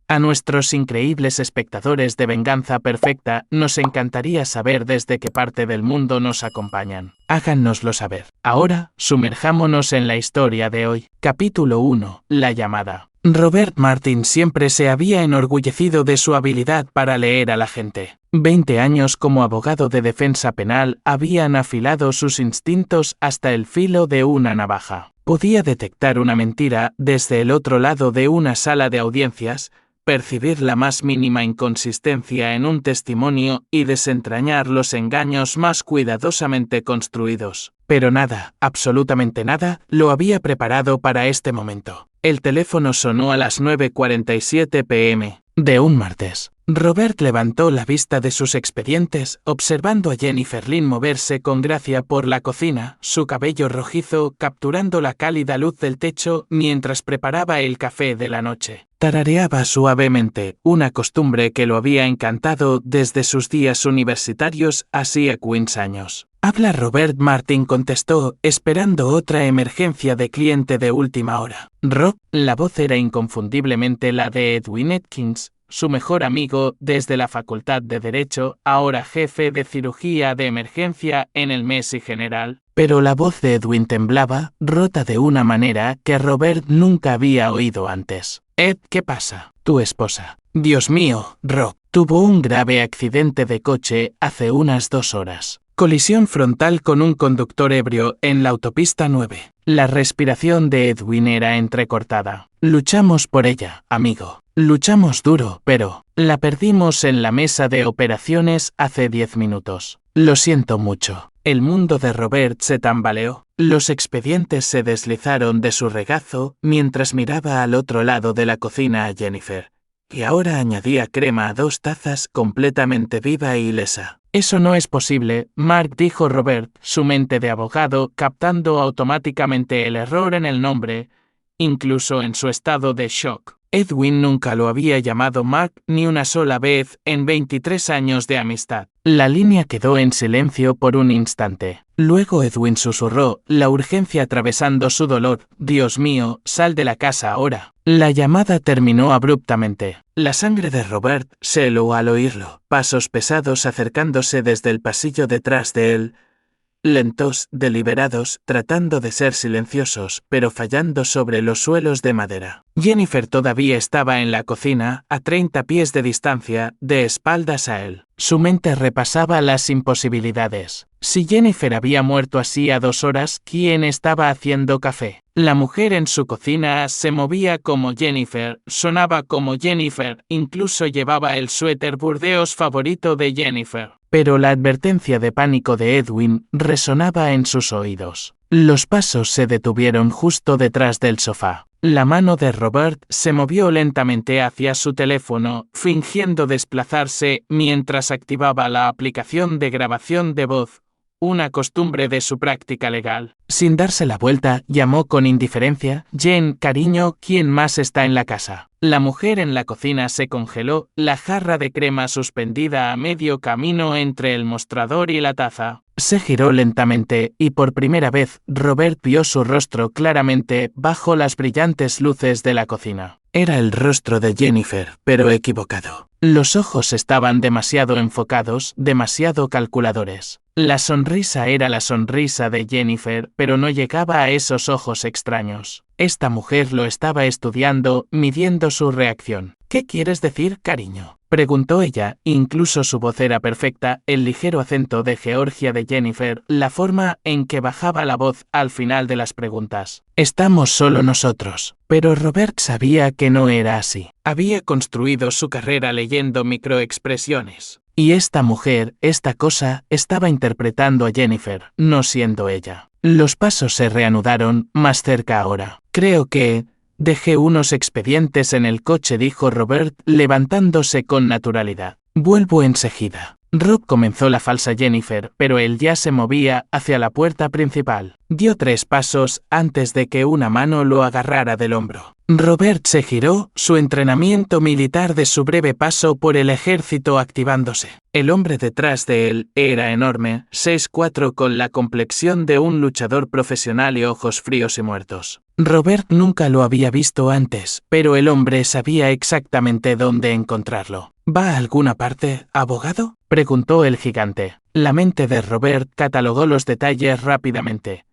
A nuestros increíbles espectadores de Venganza Perfecta, nos encantaría saber desde qué parte del mundo nos acompañan. Háganoslo saber. Ahora, sumerjámonos en la historia de hoy. Capítulo 1. La llamada. Robert Martin siempre se había enorgullecido de su habilidad para leer a la gente. 20 años como abogado de defensa penal habían afilado sus instintos hasta el filo de una navaja. Podía detectar una mentira desde el otro lado de una sala de audiencias, percibir la más mínima inconsistencia en un testimonio y desentrañar los engaños más cuidadosamente construidos. Pero nada, absolutamente nada, lo había preparado para este momento. El teléfono sonó a las 9:47 p.m. de un martes. Robert levantó la vista de sus expedientes, observando a Jennifer Lynn moverse con gracia por la cocina, su cabello rojizo capturando la cálida luz del techo mientras preparaba el café de la noche. Tarareaba suavemente, una costumbre que lo había encantado desde sus días universitarios hacía 15 años. «Habla Robert Martin», contestó, esperando otra emergencia de cliente de última hora. «Rob», la voz era inconfundiblemente la de Edwin Atkins, su mejor amigo desde la Facultad de Derecho, ahora jefe de cirugía de emergencia en el Massey General. Pero la voz de Edwin temblaba, rota de una manera que Robert nunca había oído antes. «Ed, ¿qué pasa? Tu esposa». «Dios mío, Rob, tuvo un grave accidente de coche hace unas 2 horas. Colisión frontal con un conductor ebrio en la autopista 9. La respiración de Edwin era entrecortada. «Luchamos por ella, amigo. Luchamos duro, pero la perdimos en la mesa de operaciones hace 10 minutos. Lo siento mucho». El mundo de Robert se tambaleó. Los expedientes se deslizaron de su regazo mientras miraba al otro lado de la cocina a Jennifer. Y ahora añadía crema a 2 tazas completamente viva e ilesa. «Eso no es posible», Mark, dijo Robert, su mente de abogado captando automáticamente el error en el nombre, incluso en su estado de shock. Edwin nunca lo había llamado Mark ni una sola vez en 23 años de amistad. La línea quedó en silencio por un instante. Luego Edwin susurró, la urgencia atravesando su dolor. «Dios mío, sal de la casa ahora». La llamada terminó abruptamente. La sangre de Robert se heló al oírlo. Pasos pesados acercándose desde el pasillo detrás de él. Lentos, deliberados, tratando de ser silenciosos, pero fallando sobre los suelos de madera. Jennifer todavía estaba en la cocina, a 30 pies de distancia, de espaldas a él. Su mente repasaba las imposibilidades. Si Jennifer había muerto así a 2 horas, ¿quién estaba haciendo café? La mujer en su cocina se movía como Jennifer, sonaba como Jennifer, incluso llevaba el suéter burdeos favorito de Jennifer. Pero la advertencia de pánico de Edwin resonaba en sus oídos. Los pasos se detuvieron justo detrás del sofá. La mano de Robert se movió lentamente hacia su teléfono, fingiendo desplazarse mientras activaba la aplicación de grabación de voz, una costumbre de su práctica legal. Sin darse la vuelta, llamó con indiferencia, «Jen, cariño, ¿quién más está en la casa?» La mujer en la cocina se congeló, la jarra de crema suspendida a medio camino entre el mostrador y la taza. Se giró lentamente, y por primera vez, Robert vio su rostro claramente bajo las brillantes luces de la cocina. Era el rostro de Jennifer, pero equivocado. Los ojos estaban demasiado enfocados, demasiado calculadores. La sonrisa era la sonrisa de Jennifer, pero no llegaba a esos ojos extraños. Esta mujer lo estaba estudiando, midiendo su reacción. «¿Qué quieres decir, cariño?», preguntó ella, incluso su voz era perfecta, el ligero acento de Georgia de Jennifer, la forma en que bajaba la voz al final de las preguntas. «Estamos solo nosotros». Pero Robert sabía que no era así. Había construido su carrera leyendo microexpresiones. Y esta mujer, esta cosa, estaba interpretando a Jennifer, no siendo ella. Los pasos se reanudaron, más cerca ahora. «Creo que dejé unos expedientes en el coche», dijo Robert, levantándose con naturalidad. «Vuelvo enseguida». Rob comenzó la falsa Jennifer, pero él ya se movía hacia la puerta principal. Dio 3 pasos antes de que una mano lo agarrara del hombro. Robert se giró, su entrenamiento militar de su breve paso por el ejército activándose. El hombre detrás de él era enorme, 6'4", con la complexión de un luchador profesional y ojos fríos y muertos. Robert nunca lo había visto antes, pero el hombre sabía exactamente dónde encontrarlo. ¿Va a alguna parte, abogado?, preguntó el gigante. La mente de Robert catalogó los detalles rápidamente.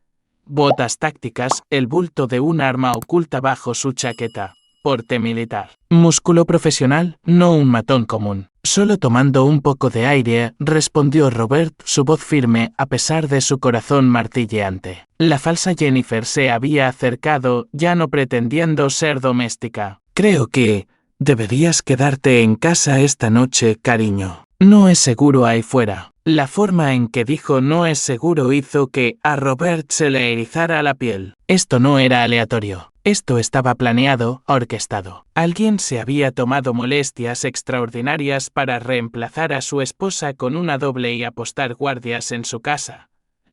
Botas tácticas, el bulto de un arma oculta bajo su chaqueta. Porte militar. Músculo profesional, no un matón común. Solo tomando un poco de aire, respondió Robert, su voz firme a pesar de su corazón martilleante. La falsa Jennifer se había acercado, ya no pretendiendo ser doméstica. Creo que deberías quedarte en casa esta noche, cariño. No es seguro ahí fuera. La forma en que dijo no es seguro hizo que a Robert se le erizara la piel. Esto no era aleatorio. Esto estaba planeado, orquestado. Alguien se había tomado molestias extraordinarias para reemplazar a su esposa con una doble y apostar guardias en su casa.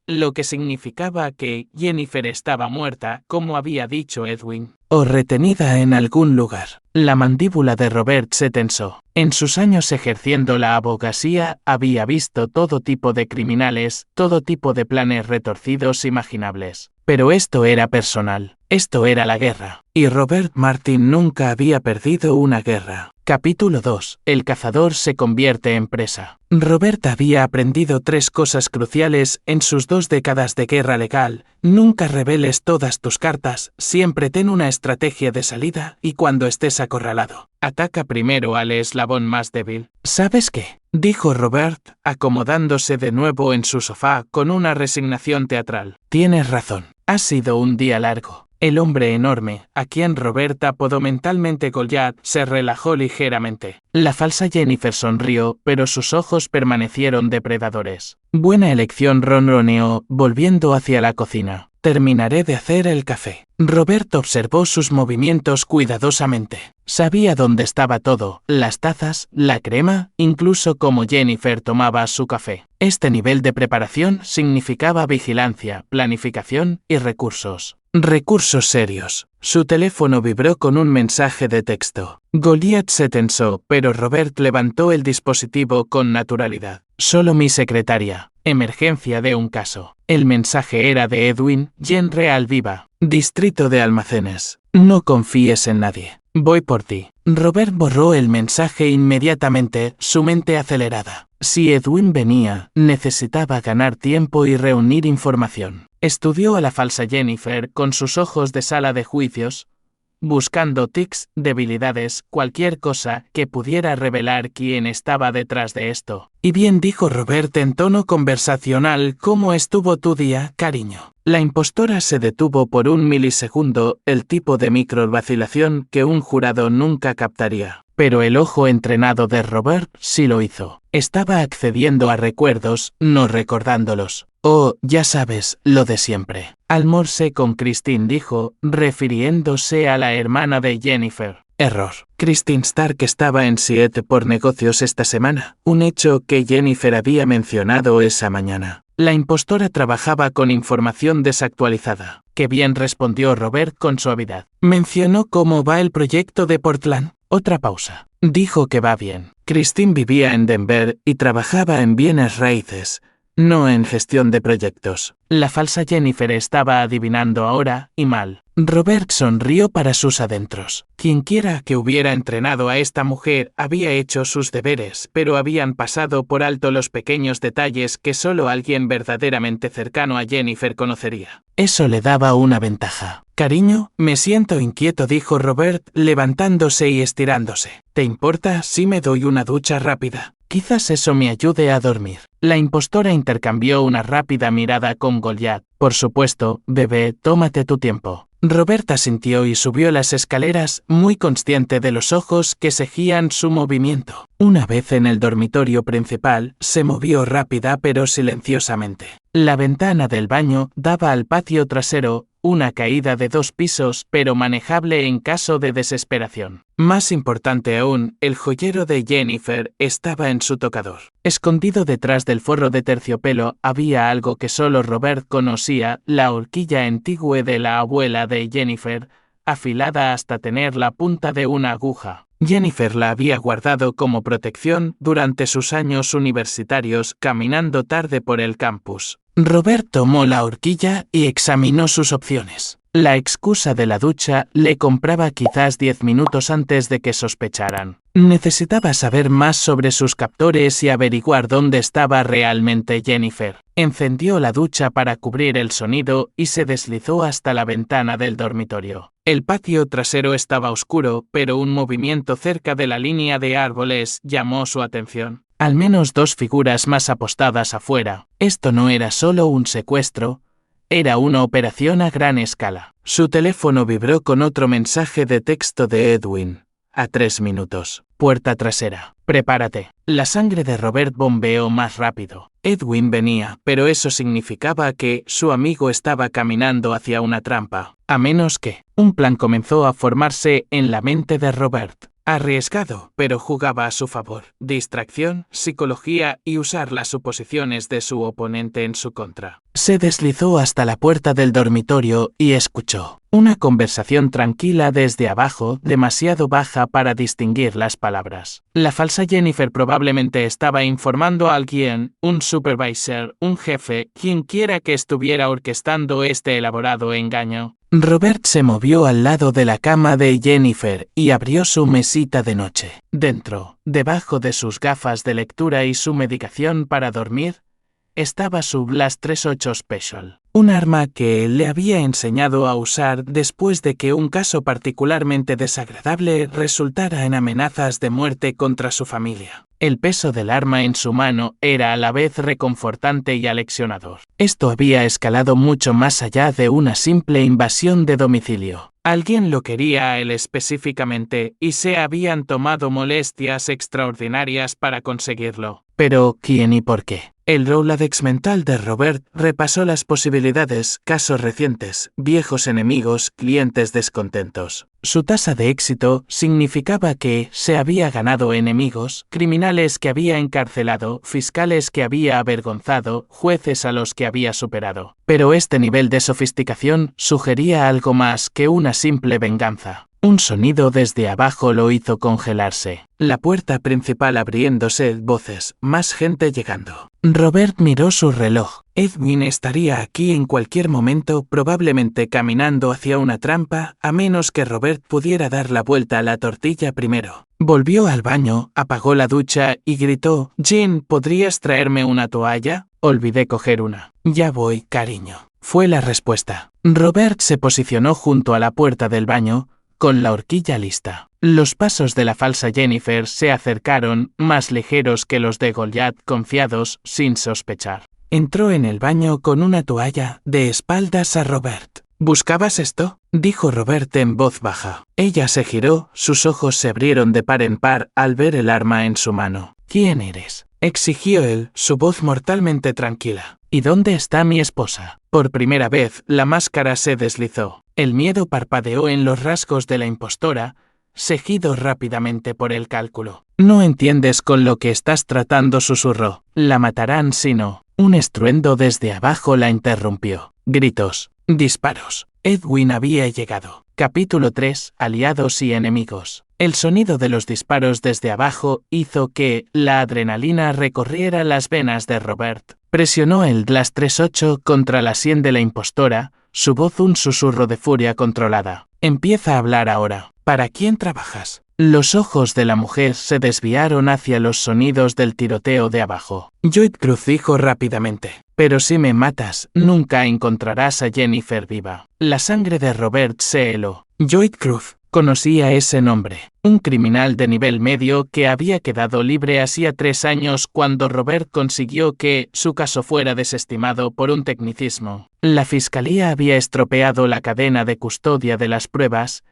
Lo que significaba que Jennifer estaba muerta, como había dicho Edwin, o retenida en algún lugar. La mandíbula de Robert se tensó. En sus años ejerciendo la abogacía, había visto todo tipo de criminales, todo tipo de planes retorcidos imaginables. Pero esto era personal. Esto era la guerra. Y Robert Martin nunca había perdido una guerra. Capítulo 2. El cazador se convierte en presa. Robert había aprendido 3 cosas cruciales en sus 2 décadas de guerra legal. Nunca reveles todas tus cartas, siempre ten una estrategia de salida y cuando estés acorralado, ataca primero al eslabón más débil. ¿Sabes qué?, dijo Robert, acomodándose de nuevo en su sofá con una resignación teatral. Tienes razón. Ha sido un día largo. El hombre enorme, a quien Robert apodó mentalmente Goliath, se relajó ligeramente. La falsa Jennifer sonrió, pero sus ojos permanecieron depredadores. Buena elección, ronroneó, volviendo hacia la cocina. Terminaré de hacer el café. Robert observó sus movimientos cuidadosamente. Sabía dónde estaba todo, las tazas, la crema, incluso cómo Jennifer tomaba su café. Este nivel de preparación significaba vigilancia, planificación y recursos. Recursos serios. Su teléfono vibró con un mensaje de texto. Goliath se tensó, pero Robert levantó el dispositivo con naturalidad. Solo mi secretaria. Emergencia de un caso. El mensaje era de Edwin, Jen Real Viva. Distrito de almacenes. No confíes en nadie. Voy por ti. Robert borró el mensaje inmediatamente, su mente acelerada. Si Edwin venía, necesitaba ganar tiempo y reunir información. Estudió a la falsa Jennifer con sus ojos de sala de juicios, buscando tics, debilidades, cualquier cosa que pudiera revelar quién estaba detrás de esto. Y bien, dijo Robert en tono conversacional, ¿cómo estuvo tu día, cariño? La impostora se detuvo por un milisegundo, el tipo de microvacilación que un jurado nunca captaría. Pero el ojo entrenado de Robert sí lo hizo. Estaba accediendo a recuerdos, no recordándolos. Oh, ya sabes, lo de siempre. Almorcé con Christine, dijo, refiriéndose a la hermana de Jennifer. Error. Christine Stark estaba en Seattle por negocios esta semana, un hecho que Jennifer había mencionado esa mañana. La impostora trabajaba con información desactualizada. Qué bien, respondió Robert con suavidad. ¿Mencionó cómo va el proyecto de Portland? Otra pausa. Dijo que va bien. Christine vivía en Denver y trabajaba en bienes raíces, no en gestión de proyectos. La falsa Jennifer estaba adivinando ahora, y mal. Robert sonrió para sus adentros. Quienquiera que hubiera entrenado a esta mujer había hecho sus deberes, pero habían pasado por alto los pequeños detalles que solo alguien verdaderamente cercano a Jennifer conocería. Eso le daba una ventaja. Cariño, me siento inquieto, dijo Robert, levantándose y estirándose. ¿Te importa si me doy una ducha rápida? Quizás eso me ayude a dormir. La impostora intercambió una rápida mirada con Goliath. Por supuesto, bebé, tómate tu tiempo. Robert asintió y subió las escaleras, muy consciente de los ojos que seguían su movimiento. Una vez en el dormitorio principal, se movió rápida pero silenciosamente. La ventana del baño daba al patio trasero, una caída de 2 pisos, pero manejable en caso de desesperación. Más importante aún, el joyero de Jennifer estaba en su tocador. Escondido detrás del forro de terciopelo había algo que solo Robert conocía, la horquilla antigua de la abuela de Jennifer, afilada hasta tener la punta de una aguja. Jennifer la había guardado como protección durante sus años universitarios caminando tarde por el campus. Robert tomó la horquilla y examinó sus opciones. La excusa de la ducha le compraba quizás 10 minutos antes de que sospecharan. Necesitaba saber más sobre sus captores y averiguar dónde estaba realmente Jennifer. Encendió la ducha para cubrir el sonido y se deslizó hasta la ventana del dormitorio. El patio trasero estaba oscuro, pero un movimiento cerca de la línea de árboles llamó su atención. Al menos 2 figuras más apostadas afuera. Esto no era solo un secuestro, era una operación a gran escala. Su teléfono vibró con otro mensaje de texto de Edwin. A 3 minutos. Puerta trasera. Prepárate. La sangre de Robert bombeó más rápido. Edwin venía, pero eso significaba que su amigo estaba caminando hacia una trampa. A menos que un plan comenzó a formarse en la mente de Robert. Arriesgado, pero jugaba a su favor. Distracción, psicología y usar las suposiciones de su oponente en su contra. Se deslizó hasta la puerta del dormitorio y escuchó una conversación tranquila desde abajo, demasiado baja para distinguir las palabras. La falsa Jennifer probablemente estaba informando a alguien, un supervisor, un jefe, quien quiera que estuviera orquestando este elaborado engaño. Robert se movió al lado de la cama de Jennifer y abrió su mesita de noche. Dentro, debajo de sus gafas de lectura y su medicación para dormir, estaba su Blast 38 Special, un arma que le había enseñado a usar después de que un caso particularmente desagradable resultara en amenazas de muerte contra su familia. El peso del arma en su mano era a la vez reconfortante y aleccionador. Esto había escalado mucho más allá de una simple invasión de domicilio. Alguien lo quería a él específicamente y se habían tomado molestias extraordinarias para conseguirlo. Pero, ¿quién y por qué? El Rolodex mental de Robert repasó las posibilidades, casos recientes, viejos enemigos, clientes descontentos. Su tasa de éxito significaba que se había ganado enemigos, criminales que había encarcelado, fiscales que había avergonzado, jueces a los que había superado. Pero este nivel de sofisticación sugería algo más que una simple venganza. Un sonido desde abajo lo hizo congelarse. La puerta principal abriéndose, voces, más gente llegando. Robert miró su reloj. Edwin estaría aquí en cualquier momento, probablemente caminando hacia una trampa, a menos que Robert pudiera dar la vuelta a la tortilla primero. Volvió al baño, apagó la ducha y gritó, «Jean, ¿podrías traerme una toalla? Olvidé coger una». «Ya voy, cariño», fue la respuesta. Robert se posicionó junto a la puerta del baño, con la horquilla lista. Los pasos de la falsa Jennifer se acercaron, más ligeros que los de Goliath, confiados, sin sospechar. Entró en el baño con una toalla, de espaldas a Robert. ¿Buscabas esto?, dijo Robert en voz baja. Ella se giró, sus ojos se abrieron de par en par al ver el arma en su mano. «¿Quién eres?», exigió él, su voz mortalmente tranquila. «¿Y dónde está mi esposa?». Por primera vez, la máscara se deslizó. El miedo parpadeó en los rasgos de la impostora, seguido rápidamente por el cálculo. «No entiendes con lo que estás tratando», susurró. «La matarán si no». Un estruendo desde abajo la interrumpió. Gritos. Disparos. Edwin había llegado. Capítulo 3. Aliados y enemigos. El sonido de los disparos desde abajo hizo que la adrenalina recorriera las venas de Robert. Presionó el Blast 38 contra la sien de la impostora, su voz un susurro de furia controlada. «Empieza a hablar ahora. ¿Para quién trabajas?». Los ojos de la mujer se desviaron hacia los sonidos del tiroteo de abajo. Lloyd Cruz dijo rápidamente, «Pero si me matas, nunca encontrarás a Jennifer viva». La sangre de Robert se heló. Lloyd Cruz. Conocía ese nombre. Un criminal de nivel medio que había quedado libre hacía 3 años cuando Robert consiguió que su caso fuera desestimado por un tecnicismo. La fiscalía había estropeado la cadena de custodia de las pruebas,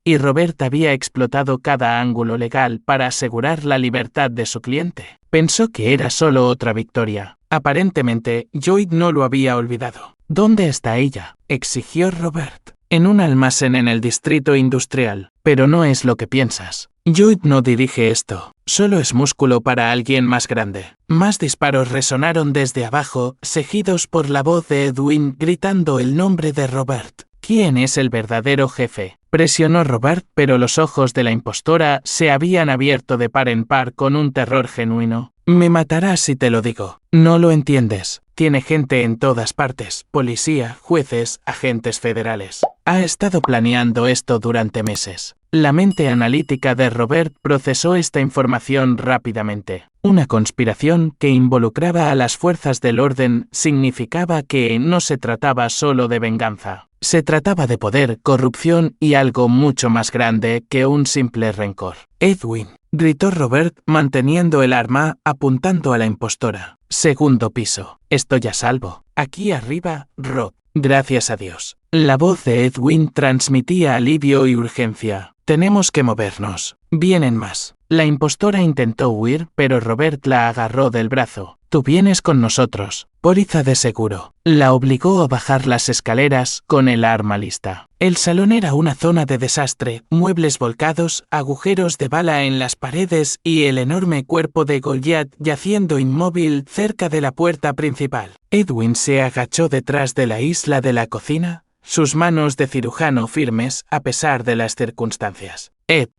y Robert había explotado cada ángulo legal para asegurar la libertad de su cliente. Pensó que era solo otra victoria. Aparentemente, Lloyd no lo había olvidado. «¿Dónde está ella?», exigió Robert. «En un almacén en el distrito industrial, pero no es lo que piensas. Lloyd no dirige esto, solo es músculo para alguien más grande». Más disparos resonaron desde abajo, seguidos por la voz de Edwin gritando el nombre de Robert. «¿Quién es el verdadero jefe?», presionó Robert, pero los ojos de la impostora se habían abierto de par en par con un terror genuino. Me matarás si te lo digo. No lo entiendes. Tiene gente en todas partes, policía, jueces, agentes federales. Ha estado planeando esto durante meses. La mente analítica de Robert procesó esta información rápidamente. Una conspiración que involucraba a las fuerzas del orden significaba que no se trataba solo de venganza. Se trataba de poder, corrupción y algo mucho más grande que un simple rencor. Edwin, gritó Robert manteniendo el arma apuntando a la impostora. Segundo piso. Estoy a salvo. Aquí arriba, Rob. Gracias a Dios. La voz de Edwin transmitía alivio y urgencia. Tenemos que movernos. Vienen más. La impostora intentó huir, pero Robert la agarró del brazo. Tú vienes con nosotros. Póliza de seguro. La obligó a bajar las escaleras con el arma lista. El salón era una zona de desastre, muebles volcados, agujeros de bala en las paredes y el enorme cuerpo de Goliath yaciendo inmóvil cerca de la puerta principal. Edwin se agachó detrás de la isla de la cocina, sus manos de cirujano firmes a pesar de las circunstancias.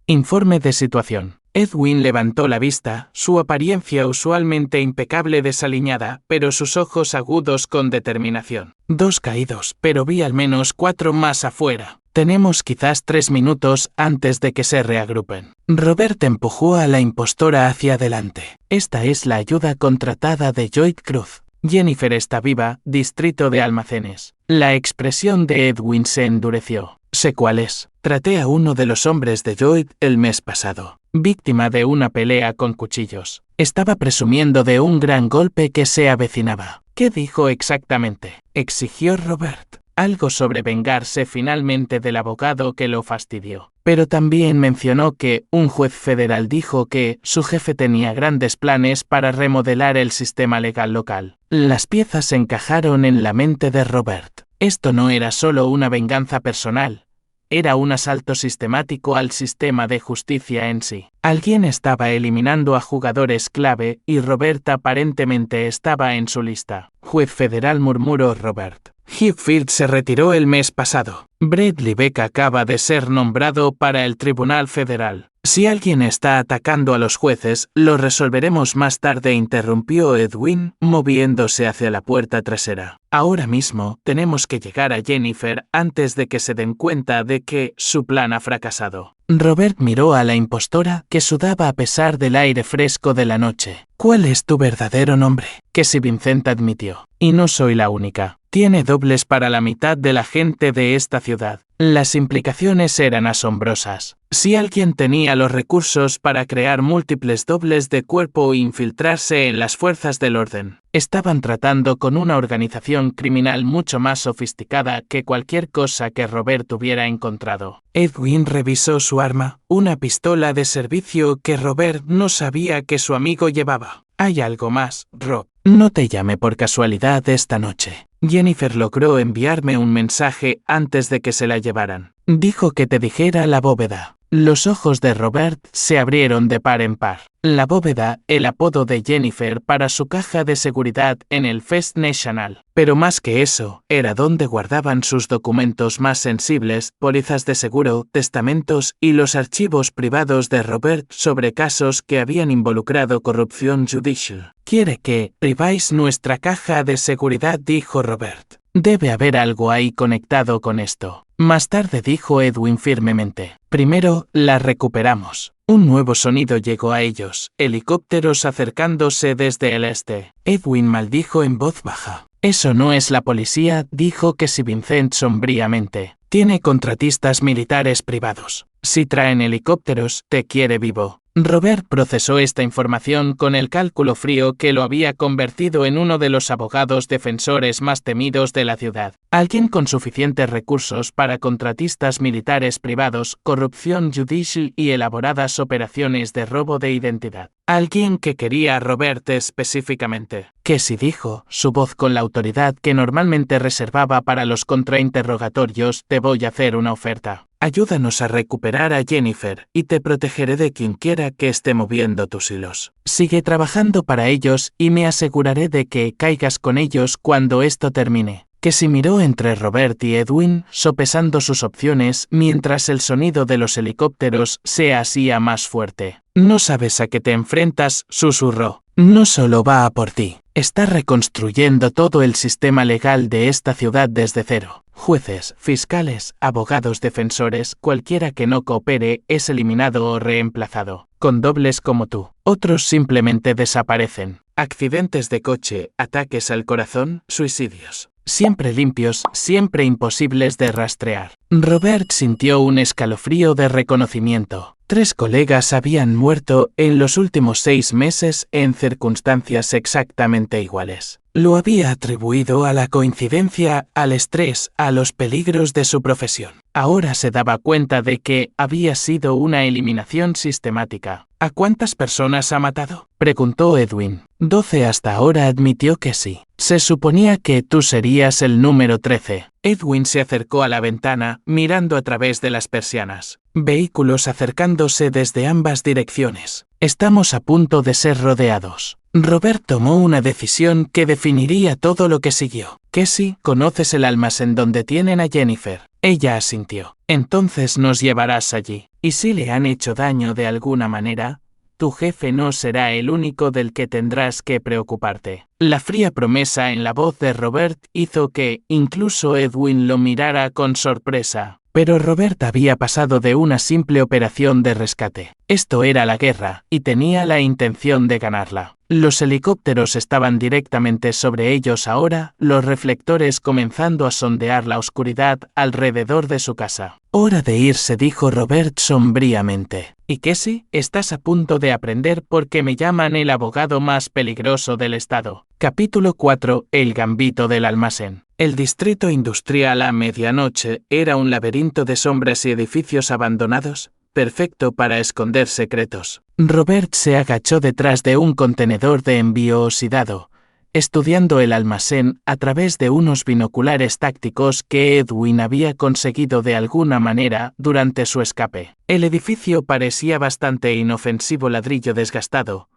Informe de situación. Edwin levantó la vista, su apariencia usualmente impecable desaliñada, pero sus ojos agudos con determinación. 2 caídos, pero vi al menos 4 más afuera. Tenemos quizás 3 minutos antes de que se reagrupen. Robert empujó a la impostora hacia adelante. Esta es la ayuda contratada de Lloyd Cruz. Jennifer está viva, distrito de almacenes. La expresión de Edwin se endureció. Sé cuál es. Traté a uno de los hombres de Lloyd el mes pasado. Víctima de una pelea con cuchillos. Estaba presumiendo de un gran golpe que se avecinaba. ¿Qué dijo exactamente? Exigió Robert. Algo sobre vengarse finalmente del abogado que lo fastidió. Pero también mencionó que un juez federal dijo que su jefe tenía grandes planes para remodelar el sistema legal local. Las piezas encajaron en la mente de Robert. Esto no era solo una venganza personal. Era un asalto sistemático al sistema de justicia en sí. Alguien estaba eliminando a jugadores clave y Robert aparentemente estaba en su lista. Juez federal, murmuró Robert. Heathfield se retiró el mes pasado. Bradley Beck acaba de ser nombrado para el Tribunal Federal. Si alguien está atacando a los jueces, lo resolveremos más tarde, interrumpió Edwin, moviéndose hacia la puerta trasera. Ahora mismo tenemos que llegar a Jennifer antes de que se den cuenta de que su plan ha fracasado. Robert miró a la impostora, que sudaba a pesar del aire fresco de la noche. ¿Cuál es tu verdadero nombre? Casey Vincent admitió. Y no soy la única. Tiene dobles para la mitad de la gente de esta ciudad. Las implicaciones eran asombrosas. Si alguien tenía los recursos para crear múltiples dobles de cuerpo e infiltrarse en las fuerzas del orden, estaban tratando con una organización criminal mucho más sofisticada que cualquier cosa que Robert hubiera encontrado. Edwin revisó su arma, una pistola de servicio que Robert no sabía que su amigo llevaba. Hay algo más, Rob. No te llamé por casualidad esta noche. Jennifer logró enviarme un mensaje antes de que se la llevaran. Dijo que te dijera la bóveda. Los ojos de Robert se abrieron de par en par. La bóveda, el apodo de Jennifer para su caja de seguridad en el First National. Pero más que eso, era donde guardaban sus documentos más sensibles, pólizas de seguro, testamentos y los archivos privados de Robert sobre casos que habían involucrado corrupción judicial. Quiere que revisáis nuestra caja de seguridad, dijo Robert. Debe haber algo ahí conectado con esto. Más tarde dijo Edwin firmemente. Primero, la recuperamos. Un nuevo sonido llegó a ellos, helicópteros acercándose desde el este. Edwin maldijo en voz baja. Eso no es la policía, dijo Casey Vincent sombríamente. Tiene contratistas militares privados. Si traen helicópteros, te quiere vivo. Robert procesó esta información con el cálculo frío que lo había convertido en uno de los abogados defensores más temidos de la ciudad. Alguien con suficientes recursos para contratistas militares privados, corrupción judicial y elaboradas operaciones de robo de identidad. Alguien que quería a Robert específicamente. Casey dijo, su voz con la autoridad que normalmente reservaba para los contrainterrogatorios, te voy a hacer una oferta. Ayúdanos a recuperar a Jennifer, y te protegeré de quien quiera que esté moviendo tus hilos. Sigue trabajando para ellos y me aseguraré de que caigas con ellos cuando esto termine. Casey miró entre Robert y Edwin, sopesando sus opciones mientras el sonido de los helicópteros se hacía más fuerte. No sabes a qué te enfrentas, susurró. No solo va a por ti, está reconstruyendo todo el sistema legal de esta ciudad desde cero. Jueces, fiscales, abogados defensores, cualquiera que no coopere es eliminado o reemplazado. Con dobles como tú. Otros simplemente desaparecen. Accidentes de coche, ataques al corazón, suicidios. Siempre limpios, siempre imposibles de rastrear. Robert sintió un escalofrío de reconocimiento. 3 colegas habían muerto en los últimos 6 meses en circunstancias exactamente iguales. Lo había atribuido a la coincidencia, al estrés, a los peligros de su profesión. Ahora se daba cuenta de que había sido una eliminación sistemática. ¿A cuántas personas ha matado?, preguntó Edwin. 12 hasta ahora, admitió que sí. Se suponía que tú serías el número 13. Edwin se acercó a la ventana, mirando a través de las persianas. Vehículos acercándose desde ambas direcciones. Estamos a punto de ser rodeados. Robert tomó una decisión que definiría todo lo que siguió. Cassie, ¿conoces el almacén donde tienen a Jennifer? Ella asintió. Entonces nos llevarás allí. ¿Y si le han hecho daño de alguna manera? Tu jefe no será el único del que tendrás que preocuparte. La fría promesa en la voz de Robert hizo que incluso Edwin lo mirara con sorpresa. Pero Robert había pasado de una simple operación de rescate. Esto era la guerra, y tenía la intención de ganarla. Los helicópteros estaban directamente sobre ellos ahora, los reflectores comenzando a sondear la oscuridad alrededor de su casa. Hora de irse, dijo Robert sombríamente. ¿Y Cassie? Estás a punto de aprender por qué me llaman el abogado más peligroso del estado. Capítulo 4. El gambito del almacén. El distrito industrial a medianoche era un laberinto de sombras y edificios abandonados, perfecto para esconder secretos. Robert se agachó detrás de un contenedor de envío oxidado, estudiando el almacén a través de unos binoculares tácticos que Edwin había conseguido de alguna manera durante su escape. El edificio parecía bastante inofensivo, ladrillo desgastado,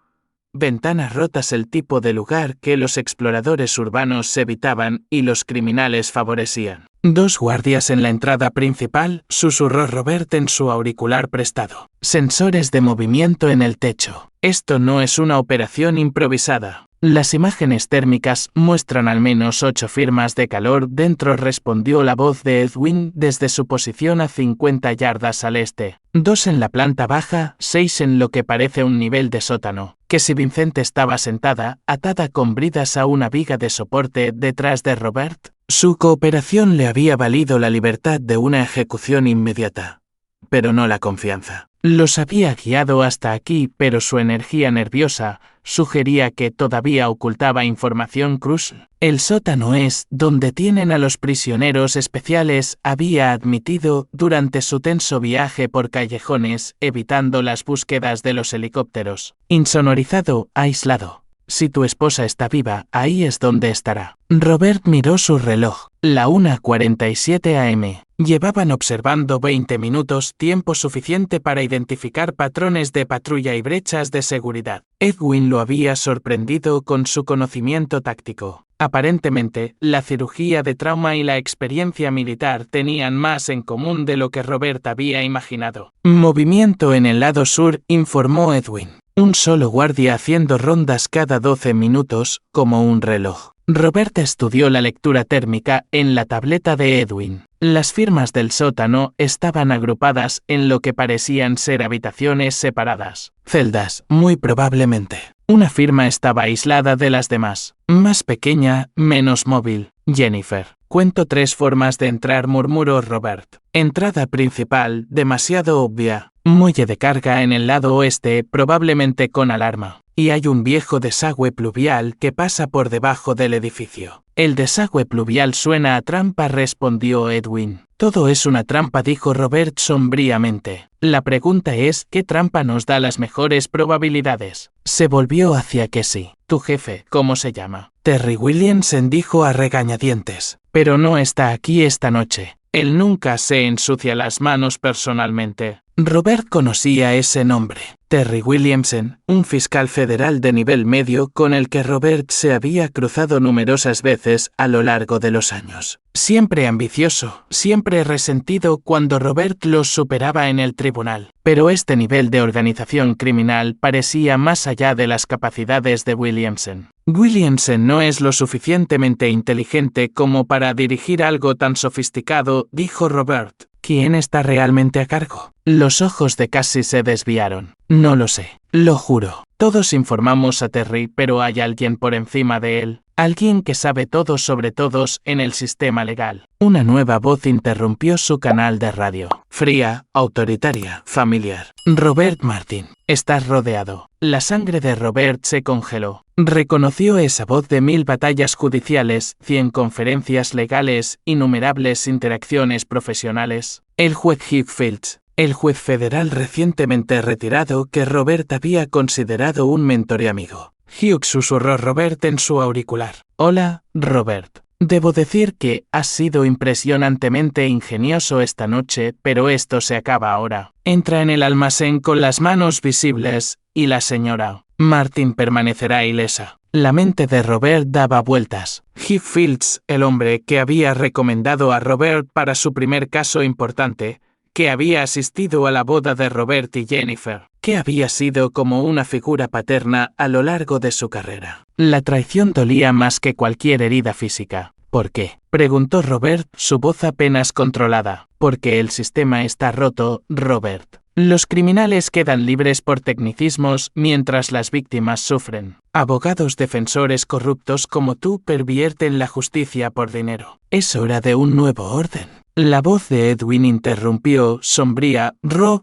ventanas rotas, el tipo de lugar que los exploradores urbanos evitaban y los criminales favorecían. 2 guardias en la entrada principal, susurró Robert en su auricular prestado. Sensores de movimiento en el techo. Esto no es una operación improvisada. Las imágenes térmicas muestran al menos 8 firmas de calor dentro, respondió la voz de Edwin desde su posición a 50 yardas al este. 2 en la planta baja, 6 en lo que parece un nivel de sótano. Cassie Vincent estaba sentada, atada con bridas a una viga de soporte detrás de Robert. Su cooperación le había valido la libertad de una ejecución inmediata, pero no la confianza. Los había guiado hasta aquí, pero su energía nerviosa sugería que todavía ocultaba información crucial. El sótano es donde tienen a los prisioneros especiales, había admitido durante su tenso viaje por callejones, evitando las búsquedas de los helicópteros. Insonorizado, aislado. Si tu esposa está viva, ahí es donde estará. Robert miró su reloj. La 1:47 am. Llevaban observando 20 minutos, tiempo suficiente para identificar patrones de patrulla y brechas de seguridad. Edwin lo había sorprendido con su conocimiento táctico. Aparentemente, la cirugía de trauma y la experiencia militar tenían más en común de lo que Robert había imaginado. Movimiento en el lado sur, informó Edwin. Un solo guardia haciendo rondas cada 12 minutos, como un reloj. Robert estudió la lectura térmica en la tableta de Edwin. Las firmas del sótano estaban agrupadas en lo que parecían ser habitaciones separadas. Celdas, muy probablemente. Una firma estaba aislada de las demás. Más pequeña, menos móvil. Jennifer. Cuento 3 formas de entrar, murmuró Robert. Entrada principal, demasiado obvia. Muelle de carga en el lado oeste, probablemente con alarma. Y hay un viejo desagüe pluvial que pasa por debajo del edificio. El desagüe pluvial suena a trampa, respondió Edwin. Todo es una trampa, dijo Robert sombríamente. La pregunta es, ¿qué trampa nos da las mejores probabilidades? Se volvió hacia Cassie. Tu jefe, ¿cómo se llama? Terry Williamson, dijo a regañadientes. Pero no está aquí esta noche. Él nunca se ensucia las manos personalmente. Robert conocía ese nombre. Terry Williamson, un fiscal federal de nivel medio con el que Robert se había cruzado numerosas veces a lo largo de los años. Siempre ambicioso, siempre resentido cuando Robert los superaba en el tribunal. Pero este nivel de organización criminal parecía más allá de las capacidades de Williamson. Williamson no es lo suficientemente inteligente como para dirigir algo tan sofisticado, dijo Robert. ¿Quién está realmente a cargo? Los ojos de Cassie se desviaron. No lo sé. Lo juro. Todos informamos a Terry, pero hay alguien por encima de él. Alguien que sabe todo sobre todos en el sistema legal. Una nueva voz interrumpió su canal de radio. Fría, autoritaria, familiar. Robert Martin. Estás rodeado. La sangre de Robert se congeló. Reconoció esa voz de 1000 batallas judiciales, 100 conferencias legales, innumerables interacciones profesionales. El juez Hugh Fields. El juez federal recientemente retirado que Robert había considerado un mentor y amigo. Hugh susurró Robert en su auricular. Hola, Robert. Debo decir que has sido impresionantemente ingenioso esta noche, pero esto se acaba ahora. Entra en el almacén con las manos visibles, y la señora Martin permanecerá ilesa. La mente de Robert daba vueltas. Hugh Fields, el hombre que había recomendado a Robert para su primer caso importante, que había asistido a la boda de Robert y Jennifer, que había sido como una figura paterna a lo largo de su carrera. La traición dolía más que cualquier herida física. ¿Por qué?, preguntó Robert, su voz apenas controlada. Porque el sistema está roto, Robert. Los criminales quedan libres por tecnicismos mientras las víctimas sufren. Abogados defensores corruptos como tú pervierten la justicia por dinero. Es hora de un nuevo orden. La voz de Edwin interrumpió, sombría.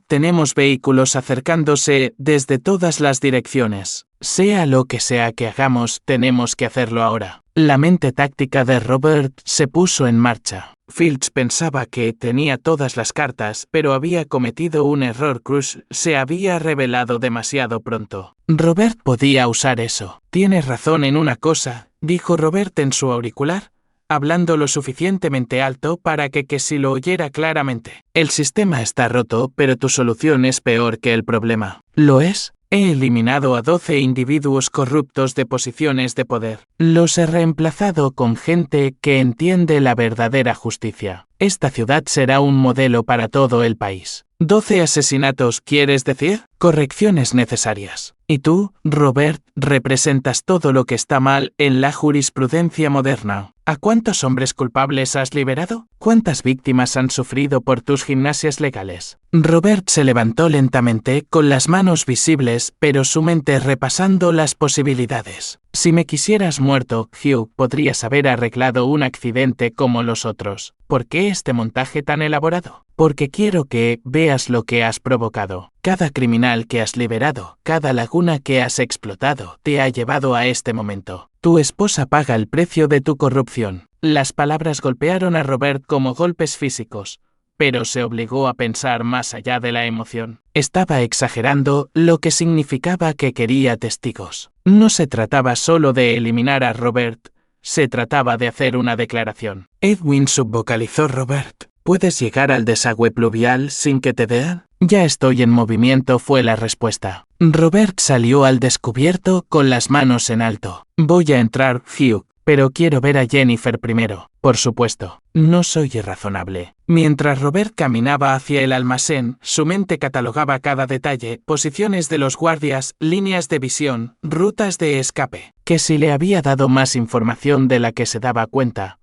Tenemos vehículos acercándose desde todas las direcciones. Sea lo que sea que hagamos, tenemos que hacerlo ahora. La mente táctica de Robert se puso en marcha. Fields pensaba que tenía todas las cartas, pero había cometido un error. Cruz se había revelado demasiado pronto. Robert podía usar eso. Tienes razón en una cosa, dijo Robert en su auricular, hablando lo suficientemente alto para que Cassie lo oyera claramente. El sistema está roto, pero tu solución es peor que el problema. ¿Lo es? He eliminado a 12 individuos corruptos de posiciones de poder. Los he reemplazado con gente que entiende la verdadera justicia. Esta ciudad será un modelo para todo el país. 12 asesinatos, ¿quieres decir? Correcciones necesarias. Y tú, Robert, representas todo lo que está mal en la jurisprudencia moderna. ¿A cuántos hombres culpables has liberado? ¿Cuántas víctimas han sufrido por tus gimnasias legales? Robert se levantó lentamente, con las manos visibles, pero su mente repasando las posibilidades. Si me quisieras muerto, Hugh, podrías haber arreglado un accidente como los otros. ¿Por qué este montaje tan elaborado? Porque quiero que veas lo que has provocado. Cada criminal que has liberado, cada laguna que has explotado, te ha llevado a este momento. Tu esposa paga el precio de tu corrupción. Las palabras golpearon a Robert como golpes físicos, pero se obligó a pensar más allá de la emoción. Estaba exagerando, lo que significaba que quería testigos. No se trataba solo de eliminar a Robert, se trataba de hacer una declaración. Edwin subvocalizó Robert. ¿Puedes llegar al desagüe pluvial sin que te vean? Ya estoy en movimiento, fue la respuesta. Robert salió al descubierto con las manos en alto. Voy a entrar, Hugh, pero quiero ver a Jennifer primero. Por supuesto, no soy irrazonable. Mientras Robert caminaba hacia el almacén, su mente catalogaba cada detalle, posiciones de los guardias, líneas de visión, rutas de escape. Que si le había dado más información de la que se daba cuenta.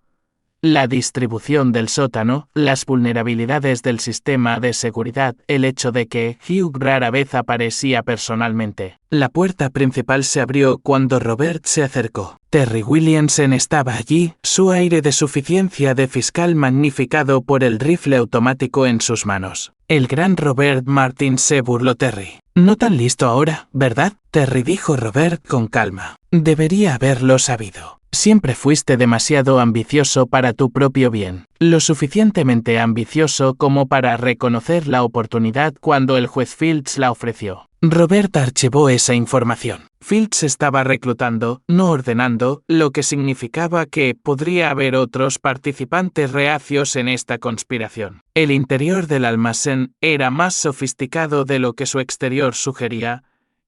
La distribución del sótano, las vulnerabilidades del sistema de seguridad, el hecho de que Hugh rara vez aparecía personalmente. La puerta principal se abrió cuando Robert se acercó. Terry Williamson estaba allí, su aire de suficiencia de fiscal magnificado por el rifle automático en sus manos. El gran Robert Martin, se burló Terry. No tan listo ahora, ¿verdad? Terry, dijo Robert con calma. Debería haberlo sabido. Siempre fuiste demasiado ambicioso para tu propio bien, lo suficientemente ambicioso como para reconocer la oportunidad cuando el juez Fields la ofreció. Robert archivó esa información. Fields estaba reclutando, no ordenando, lo que significaba que podría haber otros participantes reacios en esta conspiración. El interior del almacén era más sofisticado de lo que su exterior sugería.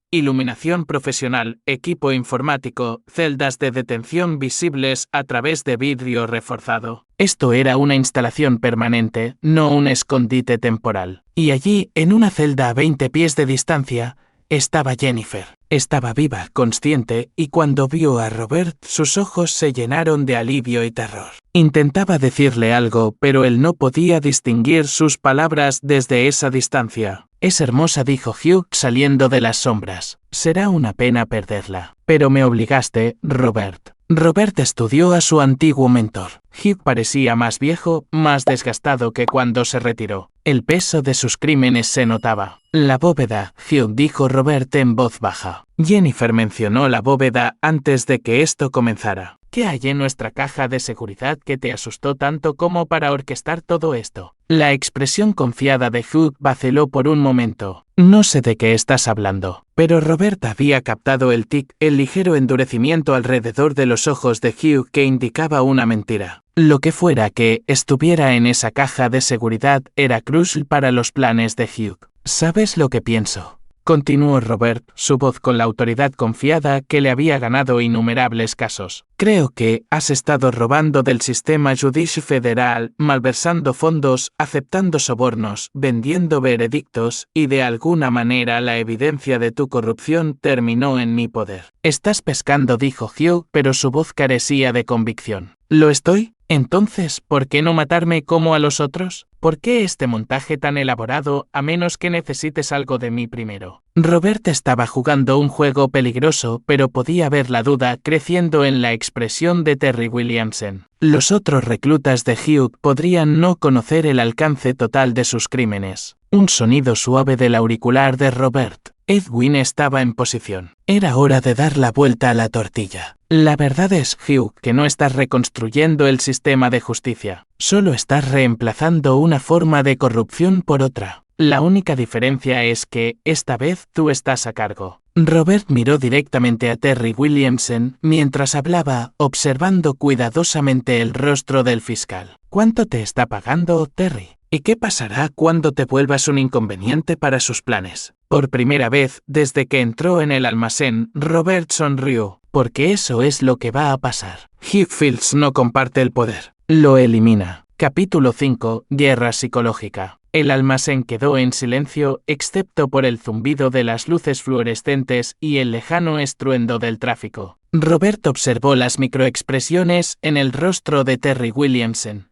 Iluminación profesional, equipo informático, celdas de detención visibles a través de vidrio reforzado. Esto era una instalación permanente, no un escondite temporal. Y allí, en una celda a 20 pies de distancia, estaba Jennifer. Estaba viva, consciente, y cuando vio a Robert, sus ojos se llenaron de alivio y terror. Intentaba decirle algo, pero él no podía distinguir sus palabras desde esa distancia. Es hermosa, dijo Hugh saliendo de las sombras. Será una pena perderla. Pero me obligaste, Robert. Robert estudió a su antiguo mentor. Hugh parecía más viejo, más desgastado que cuando se retiró. El peso de sus crímenes se notaba. La bóveda, Hugh, dijo Robert en voz baja. Jennifer mencionó la bóveda antes de que esto comenzara. ¿Qué hay en nuestra caja de seguridad que te asustó tanto como para orquestar todo esto? La expresión confiada de Hugh vaciló por un momento. No sé de qué estás hablando. Pero Robert había captado el tic, el ligero endurecimiento alrededor de los ojos de Hugh que indicaba una mentira. Lo que fuera que estuviera en esa caja de seguridad era crucial para los planes de Hugh. ¿Sabes lo que pienso?, continuó Robert, su voz con la autoridad confiada que le había ganado innumerables casos. Creo que has estado robando del sistema judicial federal, malversando fondos, aceptando sobornos, vendiendo veredictos, y de alguna manera la evidencia de tu corrupción terminó en mi poder. Estás pescando, dijo Hugh, pero su voz carecía de convicción. ¿Lo estoy? Entonces, ¿por qué no matarme como a los otros? ¿Por qué este montaje tan elaborado a menos que necesites algo de mí primero? Robert estaba jugando un juego peligroso, pero podía ver la duda creciendo en la expresión de Terry Williamson. Los otros reclutas de Hugh podrían no conocer el alcance total de sus crímenes. Un sonido suave del auricular de Robert. Edwin estaba en posición. Era hora de dar la vuelta a la tortilla. La verdad es, Hugh, que no estás reconstruyendo el sistema de justicia. Solo estás reemplazando una forma de corrupción por otra. La única diferencia es que, esta vez, tú estás a cargo. Robert miró directamente a Terry Williamson mientras hablaba, observando cuidadosamente el rostro del fiscal. ¿Cuánto te está pagando, Terry? ¿Y qué pasará cuando te vuelvas un inconveniente para sus planes? Por primera vez, desde que entró en el almacén, Robert sonrió, porque eso es lo que va a pasar. Hugh Fields no comparte el poder. Lo elimina. Capítulo 5. Guerra psicológica. El almacén quedó en silencio, excepto por el zumbido de las luces fluorescentes y el lejano estruendo del tráfico. Robert observó las microexpresiones en el rostro de Terry Williamson,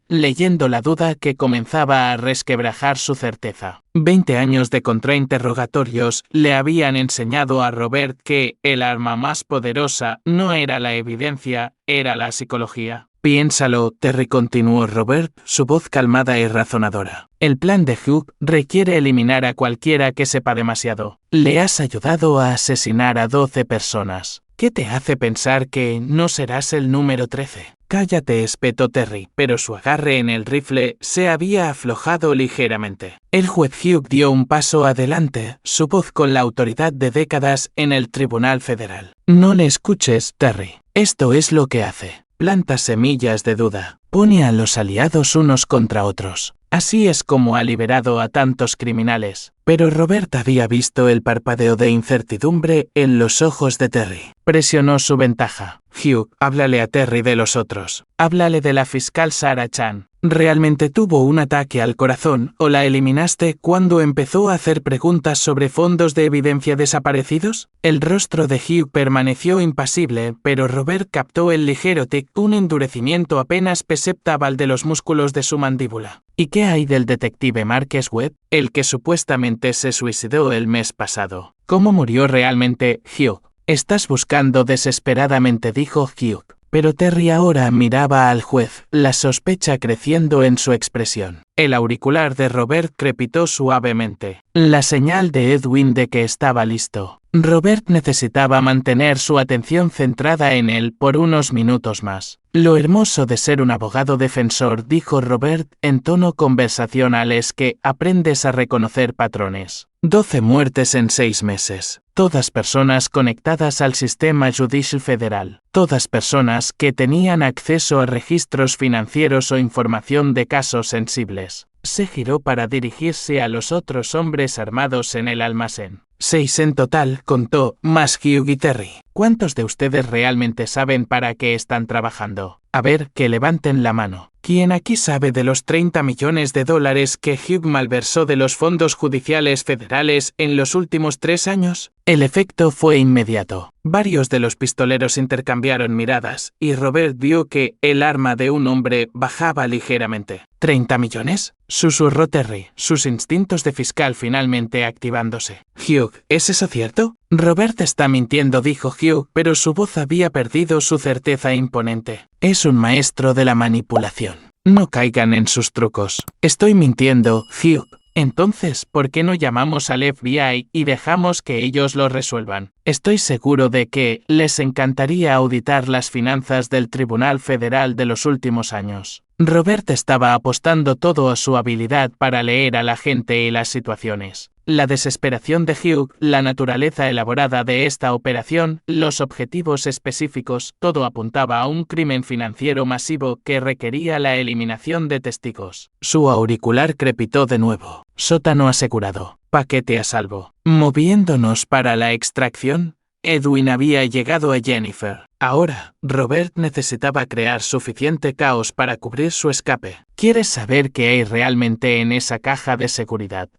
leyendo la duda que comenzaba a resquebrajar su certeza. 20 años de contrainterrogatorios le habían enseñado a Robert que el arma más poderosa no era la evidencia, era la psicología. Piénsalo, Terry, continuó Robert, su voz calmada y razonadora. El plan de Hugh requiere eliminar a cualquiera que sepa demasiado. Le has ayudado a asesinar a 12 personas. ¿Qué te hace pensar que no serás el número 13? Cállate, espetó Terry, pero su agarre en el rifle se había aflojado ligeramente. El juez Hugh dio un paso adelante, su voz con la autoridad de décadas en el Tribunal Federal. No le escuches, Terry. Esto es lo que hace. Planta semillas de duda. Pone a los aliados unos contra otros. Así es como ha liberado a tantos criminales. Pero Robert había visto el parpadeo de incertidumbre en los ojos de Terry. Presionó su ventaja. Hugh, háblale a Terry de los otros. Háblale de la fiscal Sarah Chan. ¿Realmente tuvo un ataque al corazón o la eliminaste cuando empezó a hacer preguntas sobre fondos de evidencia desaparecidos? El rostro de Hugh permaneció impasible, pero Robert captó el ligero tic, un endurecimiento apenas perceptible de los músculos de su mandíbula. ¿Y qué hay del detective Marques Webb, el que supuestamente se suicidó el mes pasado? ¿Cómo murió realmente, Hugh? Estás buscando desesperadamente, dijo Hugh. Pero Terry ahora miraba al juez, la sospecha creciendo en su expresión. El auricular de Robert crepitó suavemente. La señal de Edwin de que estaba listo. Robert necesitaba mantener su atención centrada en él por unos minutos más. Lo hermoso de ser un abogado defensor, dijo Robert en tono conversacional, es que aprendes a reconocer patrones. 12 muertes en 6 meses. Todas personas conectadas al sistema judicial federal. Todas personas que tenían acceso a registros financieros o información de casos sensibles. Se giró para dirigirse a los otros hombres armados en el almacén. 6 en total, contó, más Hugh y Terry. ¿Cuántos de ustedes realmente saben para qué están trabajando? A ver, que levanten la mano. ¿Quién aquí sabe de los 30 millones de dólares que Hugh malversó de los fondos judiciales federales en los últimos 3 años? El efecto fue inmediato. Varios de los pistoleros intercambiaron miradas, y Robert vio que el arma de un hombre bajaba ligeramente. ¿30 millones? Susurró Terry, sus instintos de fiscal finalmente activándose. Hugh, ¿es eso cierto? Robert está mintiendo, dijo Hugh, pero su voz había perdido su certeza imponente. Es un maestro de la manipulación. No caigan en sus trucos. Estoy mintiendo, Hugh. Entonces, ¿por qué no llamamos al FBI y dejamos que ellos lo resuelvan? Estoy seguro de que les encantaría auditar las finanzas del Tribunal Federal de los últimos años. Robert estaba apostando todo a su habilidad para leer a la gente y las situaciones. La desesperación de Hugh, la naturaleza elaborada de esta operación, los objetivos específicos, todo apuntaba a un crimen financiero masivo que requería la eliminación de testigos. Su auricular crepitó de nuevo. Sótano asegurado. Paquete a salvo. Moviéndonos para la extracción, Edwin había llegado a Jennifer. Ahora, Robert necesitaba crear suficiente caos para cubrir su escape. ¿Quieres saber qué hay realmente en esa caja de seguridad,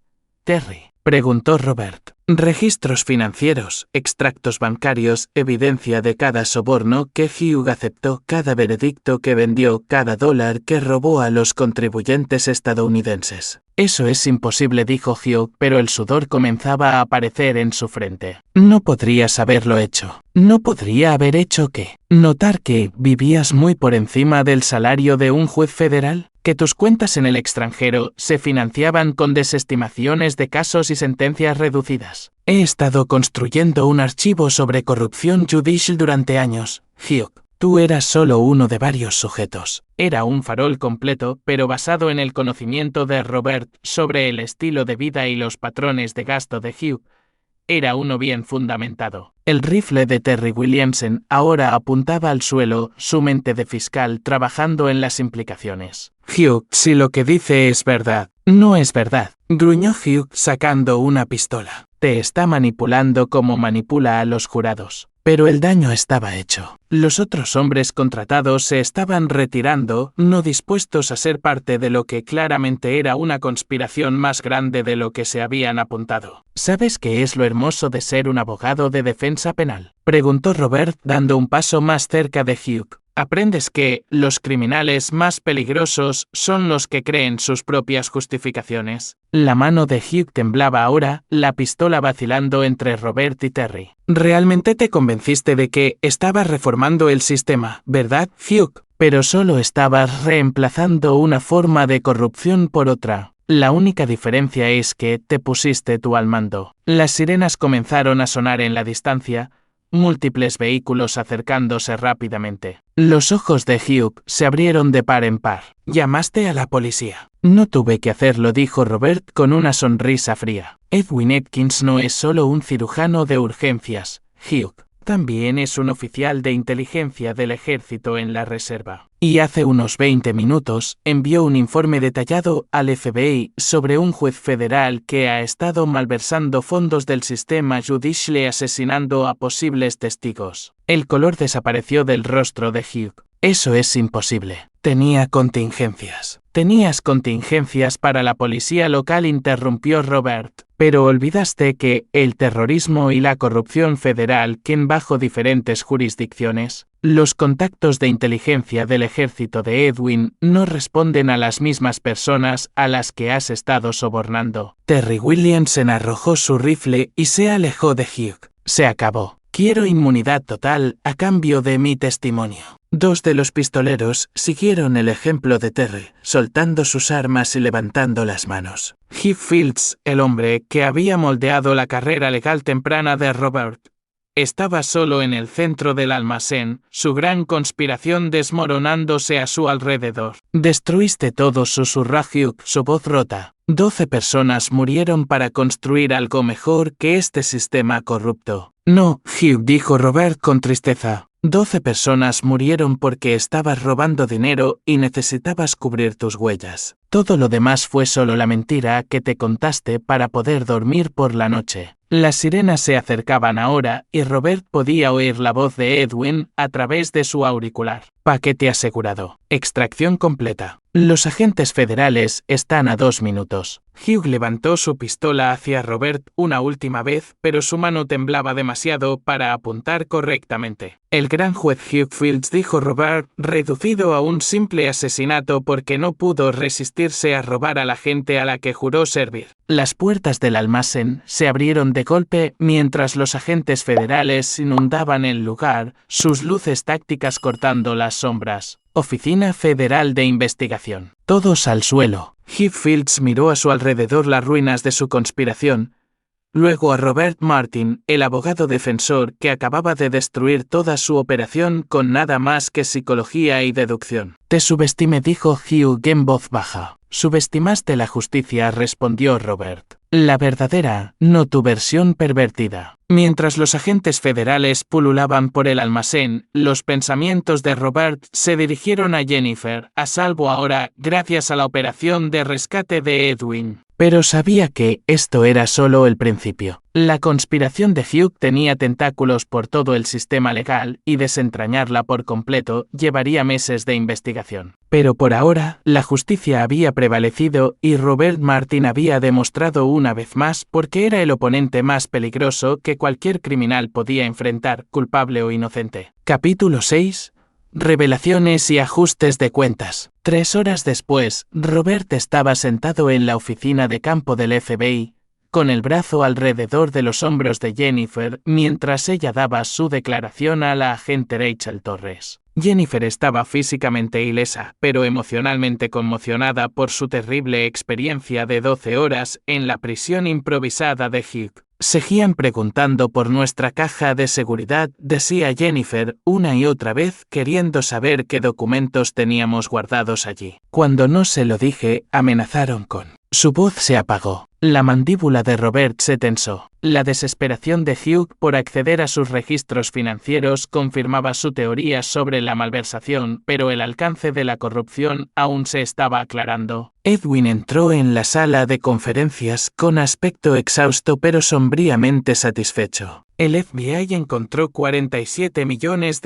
Terry? Preguntó Robert. Registros financieros, extractos bancarios, evidencia de cada soborno que Hugh aceptó, cada veredicto que vendió, cada dólar que robó a los contribuyentes estadounidenses. Eso es imposible, dijo Hugh, pero el sudor comenzaba a aparecer en su frente. No podrías haberlo hecho. ¿No podría haber hecho qué? ¿Notar que vivías muy por encima del salario de un juez federal? ¿Que tus cuentas en el extranjero se financiaban con desestimaciones de casos y sentencias reducidas? He estado construyendo un archivo sobre corrupción judicial durante años, Hugh. Tú eras solo uno de varios sujetos. Era un farol completo, pero basado en el conocimiento de Robert sobre el estilo de vida y los patrones de gasto de Hugh. Era uno bien fundamentado. El rifle de Terry Williamson ahora apuntaba al suelo, su mente de fiscal trabajando en las implicaciones. Hugh, si lo que dice es verdad. No es verdad, gruñó Hugh sacando una pistola. Te está manipulando como manipula a los jurados. Pero el daño estaba hecho. Los otros hombres contratados se estaban retirando, no dispuestos a ser parte de lo que claramente era una conspiración más grande de lo que se habían apuntado. ¿Sabes qué es lo hermoso de ser un abogado de defensa penal? Preguntó Robert, dando un paso más cerca de Hugh. Aprendes que los criminales más peligrosos son los que creen sus propias justificaciones. La mano de Hugh temblaba ahora, la pistola vacilando entre Robert y Terry. Realmente te convenciste de que estabas reformando el sistema, ¿verdad, Hugh? Pero solo estabas reemplazando una forma de corrupción por otra. La única diferencia es que te pusiste tú al mando. Las sirenas comenzaron a sonar en la distancia, múltiples vehículos acercándose rápidamente. Los ojos de Hugh se abrieron de par en par. ¿Llamaste a la policía? No tuve que hacerlo, dijo Robert con una sonrisa fría. Edwin Atkins no es solo un cirujano de urgencias, Hugh. También es un oficial de inteligencia del ejército en la reserva. Y hace unos 20 minutos envió un informe detallado al FBI sobre un juez federal que ha estado malversando fondos del sistema judicial y asesinando a posibles testigos. El color desapareció del rostro de Hugh. Eso es imposible. Tenía contingencias. Tenías contingencias para la policía local, interrumpió Robert. Pero olvidaste que el terrorismo y la corrupción federal quedan bajo diferentes jurisdicciones. Los contactos de inteligencia del ejército de Edwin no responden a las mismas personas a las que has estado sobornando. Terry Williamson arrojó su rifle y se alejó de Hugh. Se acabó. Quiero inmunidad total a cambio de mi testimonio. Dos de los pistoleros siguieron el ejemplo de Terry, soltando sus armas y levantando las manos. Hugh Fields, el hombre que había moldeado la carrera legal temprana de Robert, Estaba solo en el centro del almacén, su gran conspiración desmoronándose a su alrededor. «Destruiste todo», susurró Hugh, su voz rota. 12 personas murieron para construir algo mejor que este sistema corrupto. «No, Hugh», dijo Robert con tristeza. 12 personas murieron porque estabas robando dinero y necesitabas cubrir tus huellas. Todo lo demás fue solo la mentira que te contaste para poder dormir por la noche. Las sirenas se acercaban ahora y Robert podía oír la voz de Edwin a través de su auricular. Paquete asegurado. Extracción completa. Los agentes federales están a 2 minutos. Hugh levantó su pistola hacia Robert una última vez, pero su mano temblaba demasiado para apuntar correctamente. El gran juez Hugh Fields, dijo Robert, reducido a un simple asesinato porque no pudo resistirse a robar a la gente a la que juró servir. Las puertas del almacén se abrieron de golpe mientras los agentes federales inundaban el lugar, sus luces tácticas cortando las sombras. Oficina Federal de Investigación. Todos al suelo. Hugh Fields miró a su alrededor las ruinas de su conspiración, luego a Robert Martin, el abogado defensor que acababa de destruir toda su operación con nada más que psicología y deducción. Te subestimé, dijo Hugh en voz baja. Subestimaste la justicia, respondió Robert. La verdadera, no tu versión pervertida. Mientras los agentes federales pululaban por el almacén, los pensamientos de Robert se dirigieron a Jennifer, a salvo ahora, gracias a la operación de rescate de Edwin. Pero sabía que esto era solo el principio. La conspiración de Hugh tenía tentáculos por todo el sistema legal y desentrañarla por completo llevaría meses de investigación. Pero por ahora, la justicia había prevalecido y Robert Martin había demostrado una vez más por qué era el oponente más peligroso que cualquier criminal podía enfrentar, culpable o inocente. Capítulo 6. Revelaciones y ajustes de cuentas. 3 horas después, Robert estaba sentado en la oficina de campo del FBI, con el brazo alrededor de los hombros de Jennifer mientras ella daba su declaración a la agente Rachel Torres. Jennifer estaba físicamente ilesa, pero emocionalmente conmocionada por su terrible experiencia de 12 horas en la prisión improvisada de Hugh. Seguían preguntando por nuestra caja de seguridad, decía Jennifer una y otra vez, queriendo saber qué documentos teníamos guardados allí. Cuando no se lo dije, amenazaron con... Su voz se apagó. La mandíbula de Robert se tensó. La desesperación de Hugh por acceder a sus registros financieros confirmaba su teoría sobre la malversación, pero el alcance de la corrupción aún se estaba aclarando. Edwin entró en la sala de conferencias con aspecto exhausto pero sombríamente satisfecho. El FBI encontró $47 millones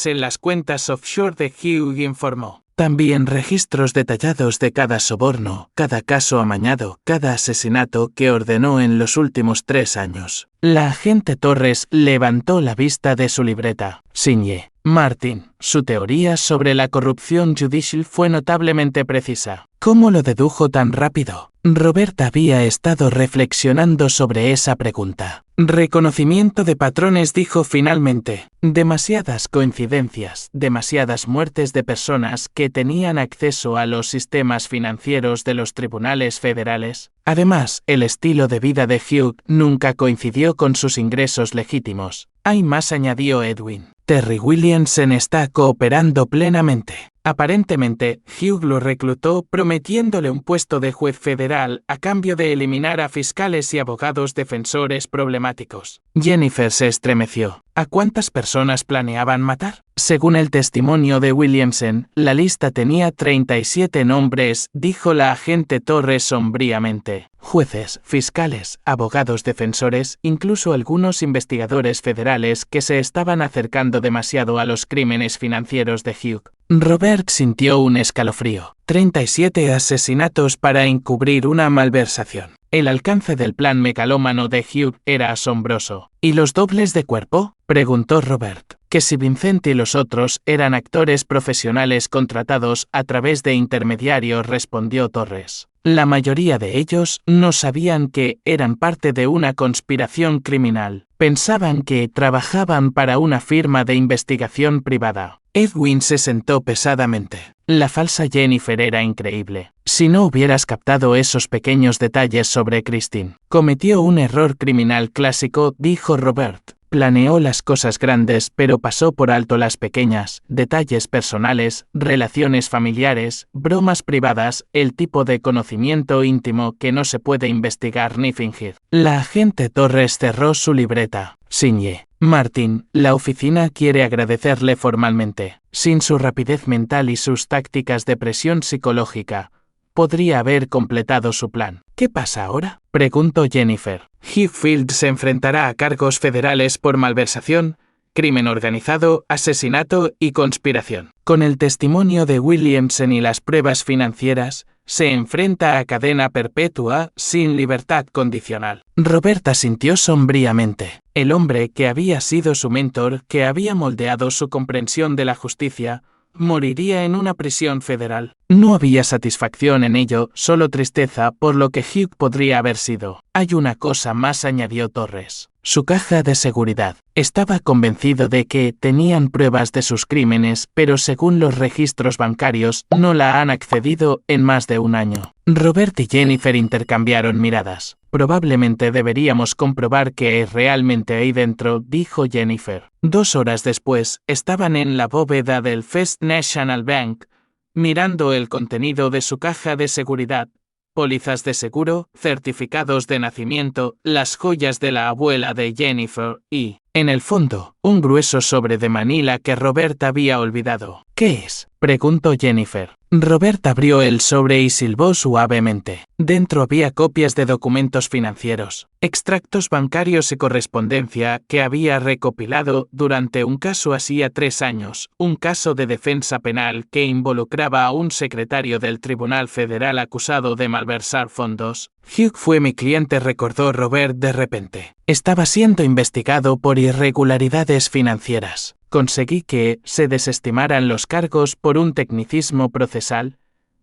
en las cuentas offshore de Hugh, informó. También registros detallados de cada soborno, cada caso amañado, cada asesinato que ordenó en los últimos 3 años. La agente Torres levantó la vista de su libreta. Signé. Martin. Su teoría sobre la corrupción judicial fue notablemente precisa. ¿Cómo lo dedujo tan rápido? Robert había estado reflexionando sobre esa pregunta. Reconocimiento de patrones, dijo finalmente. Demasiadas coincidencias, demasiadas muertes de personas que tenían acceso a los sistemas financieros de los tribunales federales. Además, el estilo de vida de Hugh nunca coincidió con sus ingresos legítimos. Hay más, añadió Edwin. Terry Williamson está cooperando plenamente. Aparentemente, Hugh lo reclutó prometiéndole un puesto de juez federal a cambio de eliminar a fiscales y abogados defensores problemáticos. Jennifer se estremeció. ¿A cuántas personas planeaban matar? Según el testimonio de Williamson, la lista tenía 37 nombres, dijo la agente Torres sombríamente. Jueces, fiscales, abogados defensores, incluso algunos investigadores federales que se estaban acercando demasiado a los crímenes financieros de Hugh. Robert sintió un escalofrío. 37 asesinatos para encubrir una malversación. El alcance del plan megalómano de Hugh era asombroso. ¿Y los dobles de cuerpo? Preguntó Robert. Que si Vincent y los otros eran actores profesionales contratados a través de intermediarios, respondió Torres. La mayoría de ellos no sabían que eran parte de una conspiración criminal. Pensaban que trabajaban para una firma de investigación privada. Edwin se sentó pesadamente. La falsa Jennifer era increíble. Si no hubieras captado esos pequeños detalles sobre Christine. Cometió un error criminal clásico, dijo Robert. planeó las cosas grandes pero pasó por alto las pequeñas, detalles personales, relaciones familiares, bromas privadas, el tipo de conocimiento íntimo que no se puede investigar ni fingir. La agente Torres cerró su libreta. Signé. Martin, la oficina quiere agradecerle formalmente. Sin su rapidez mental y sus tácticas de presión psicológica, podría haber completado su plan. ¿Qué pasa ahora?, preguntó Jennifer. Hugh Field se enfrentará a cargos federales por malversación, crimen organizado, asesinato y conspiración. Con el testimonio de Williamson y las pruebas financieras, se enfrenta a cadena perpetua sin libertad condicional. Robert asintió sombríamente. El hombre que había sido su mentor, que había moldeado su comprensión de la justicia, moriría en una prisión federal. No había satisfacción en ello, solo tristeza por lo que Hugh podría haber sido. Hay una cosa más, añadió Torres. Su caja de seguridad. Estaba convencido de que tenían pruebas de sus crímenes, pero según los registros bancarios, no la han accedido en más de un año. Robert y Jennifer intercambiaron miradas. Probablemente deberíamos comprobar qué realmente hay dentro, dijo Jennifer. 2 horas después, estaban en la bóveda del First National Bank, mirando el contenido de su caja de seguridad. Pólizas de seguro, certificados de nacimiento, las joyas de la abuela de Jennifer y, en el fondo, un grueso sobre de Manila que Robert había olvidado. ¿Qué es?, preguntó Jennifer. Robert abrió el sobre y silbó suavemente. Dentro había copias de documentos financieros, extractos bancarios y correspondencia que había recopilado durante un caso hacía 3 años, un caso de defensa penal que involucraba a un secretario del Tribunal Federal acusado de malversar fondos. Hugh fue mi cliente, recordó Robert de repente. Estaba siendo investigado por irregularidades financieras. Conseguí que se desestimaran los cargos por un tecnicismo procesal,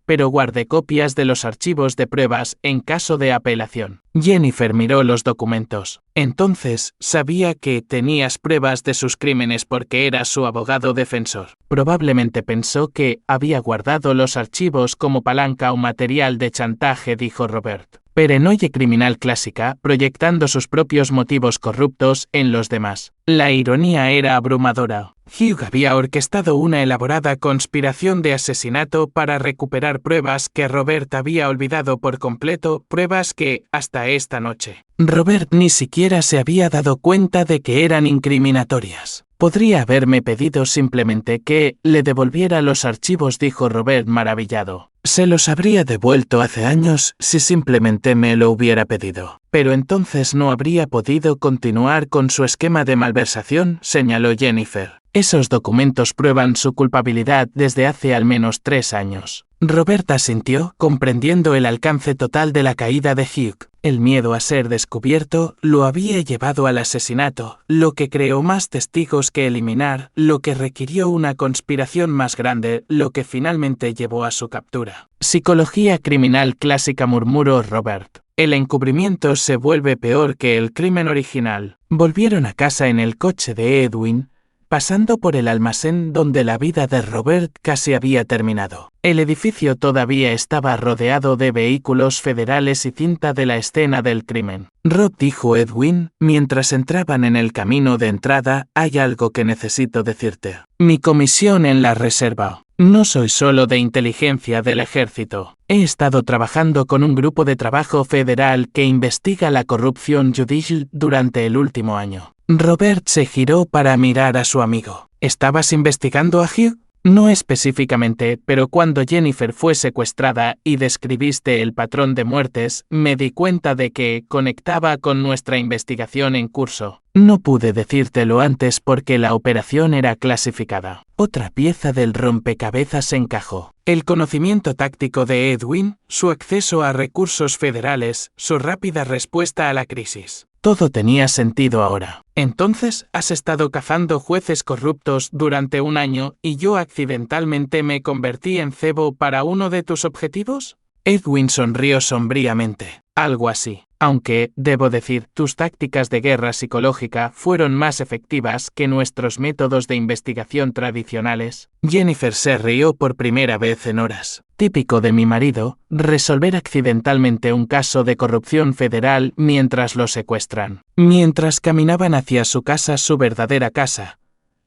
pero guardé copias de los archivos de pruebas en caso de apelación. Jennifer miró los documentos. Entonces, sabía que tenías pruebas de sus crímenes porque eras su abogado defensor. Probablemente pensó que había guardado los archivos como palanca o material de chantaje, dijo Robert. Paranoia criminal clásica, proyectando sus propios motivos corruptos en los demás. La ironía era abrumadora. Hugh había orquestado una elaborada conspiración de asesinato para recuperar pruebas que Robert había olvidado por completo, pruebas que, hasta esta noche, Robert ni siquiera se había dado cuenta de que eran incriminatorias. Podría haberme pedido simplemente que le devolviera los archivos, dijo Robert maravillado. Se los habría devuelto hace años si simplemente me lo hubiera pedido. Pero entonces no habría podido continuar con su esquema de malversación, señaló Jennifer. Esos documentos prueban su culpabilidad desde hace al menos 3 años. Robert asintió, comprendiendo el alcance total de la caída de Hugh. El miedo a ser descubierto lo había llevado al asesinato, lo que creó más testigos que eliminar, lo que requirió una conspiración más grande, lo que finalmente llevó a su captura. Psicología criminal clásica, murmuró Robert. El encubrimiento se vuelve peor que el crimen original. Volvieron a casa en el coche de Edwin, pasando por el almacén donde la vida de Robert casi había terminado. El edificio todavía estaba rodeado de vehículos federales y cinta de la escena del crimen. Rob, dijo Edwin, mientras entraban en el camino de entrada, hay algo que necesito decirte. Mi comisión en la reserva. No soy solo de inteligencia del ejército. He estado trabajando con un grupo de trabajo federal que investiga la corrupción judicial durante el último año. Robert se giró para mirar a su amigo. ¿Estabas investigando a Hugh? No específicamente, pero cuando Jennifer fue secuestrada y describiste el patrón de muertes, me di cuenta de que conectaba con nuestra investigación en curso. No pude decírtelo antes porque la operación era clasificada. Otra pieza del rompecabezas encajó. El conocimiento táctico de Edwin, su acceso a recursos federales, su rápida respuesta a la crisis. Todo tenía sentido ahora. Entonces, has estado cazando jueces corruptos durante un año y yo accidentalmente me convertí en cebo para uno de tus objetivos? Edwin sonrió sombríamente. Algo así. Aunque, debo decir, tus tácticas de guerra psicológica fueron más efectivas que nuestros métodos de investigación tradicionales. Jennifer se rió por primera vez en horas. Típico de mi marido, resolver accidentalmente un caso de corrupción federal mientras lo secuestran. Mientras caminaban hacia su verdadera casa,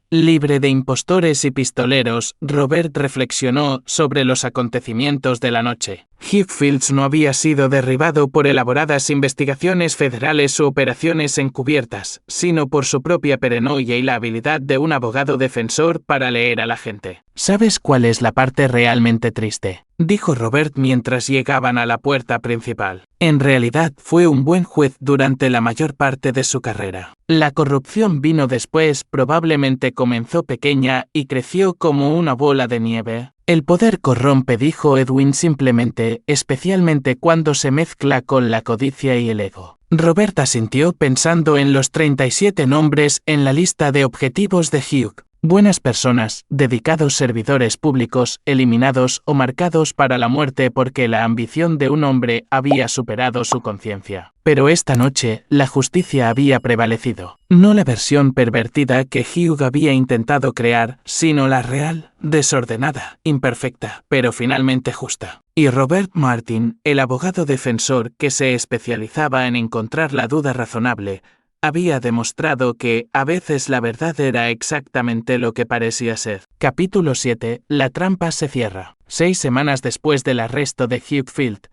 libre de impostores y pistoleros, Robert reflexionó sobre los acontecimientos de la noche. Hugh Fields no había sido derribado por elaboradas investigaciones federales u operaciones encubiertas, sino por su propia paranoia y la habilidad de un abogado defensor para leer a la gente. ¿Sabes cuál es la parte realmente triste?, dijo Robert mientras llegaban a la puerta principal. En realidad fue un buen juez durante la mayor parte de su carrera. La corrupción vino después, probablemente comenzó pequeña y creció como una bola de nieve. El poder corrompe, dijo Edwin simplemente, especialmente cuando se mezcla con la codicia y el ego. Robert asintió pensando en los 37 nombres en la lista de objetivos de Hugh. Buenas personas, dedicados servidores públicos, eliminados o marcados para la muerte porque la ambición de un hombre había superado su conciencia. Pero esta noche, la justicia había prevalecido. No la versión pervertida que Hugh había intentado crear, sino la real, desordenada, imperfecta, pero finalmente justa. Y Robert Martin, el abogado defensor que se especializaba en encontrar la duda razonable, había demostrado que, a veces la verdad era exactamente lo que parecía ser. Capítulo 7. La trampa se cierra. 6 semanas después del arresto de Hugh Field,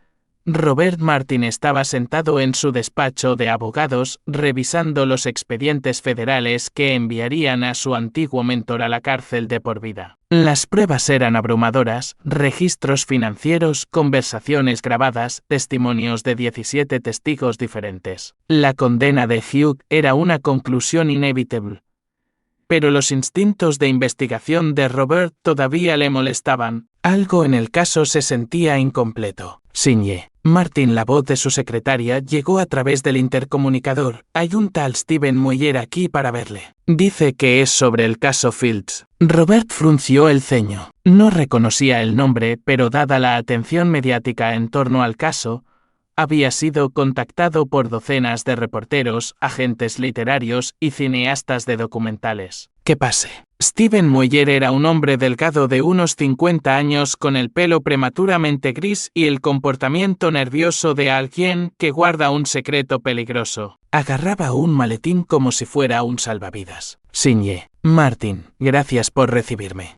Robert Martin estaba sentado en su despacho de abogados, revisando los expedientes federales que enviarían a su antiguo mentor a la cárcel de por vida. Las pruebas eran abrumadoras: registros financieros, conversaciones grabadas, testimonios de 17 testigos diferentes. La condena de Hugh era una conclusión inevitable. Pero los instintos de investigación de Robert todavía le molestaban. Algo en el caso se sentía incompleto. Signé. Martin, la voz de su secretaria, llegó a través del intercomunicador. Hay un tal Steven Moyer aquí para verle. Dice que es sobre el caso Fields. Robert frunció el ceño. No reconocía el nombre, pero dada la atención mediática en torno al caso, había sido contactado por docenas de reporteros, agentes literarios y cineastas de documentales. Que pase. Steven Moyer era un hombre delgado de unos 50 años con el pelo prematuramente gris y el comportamiento nervioso de alguien que guarda un secreto peligroso. Agarraba un maletín como si fuera un salvavidas. Signé. Martin, gracias por recibirme.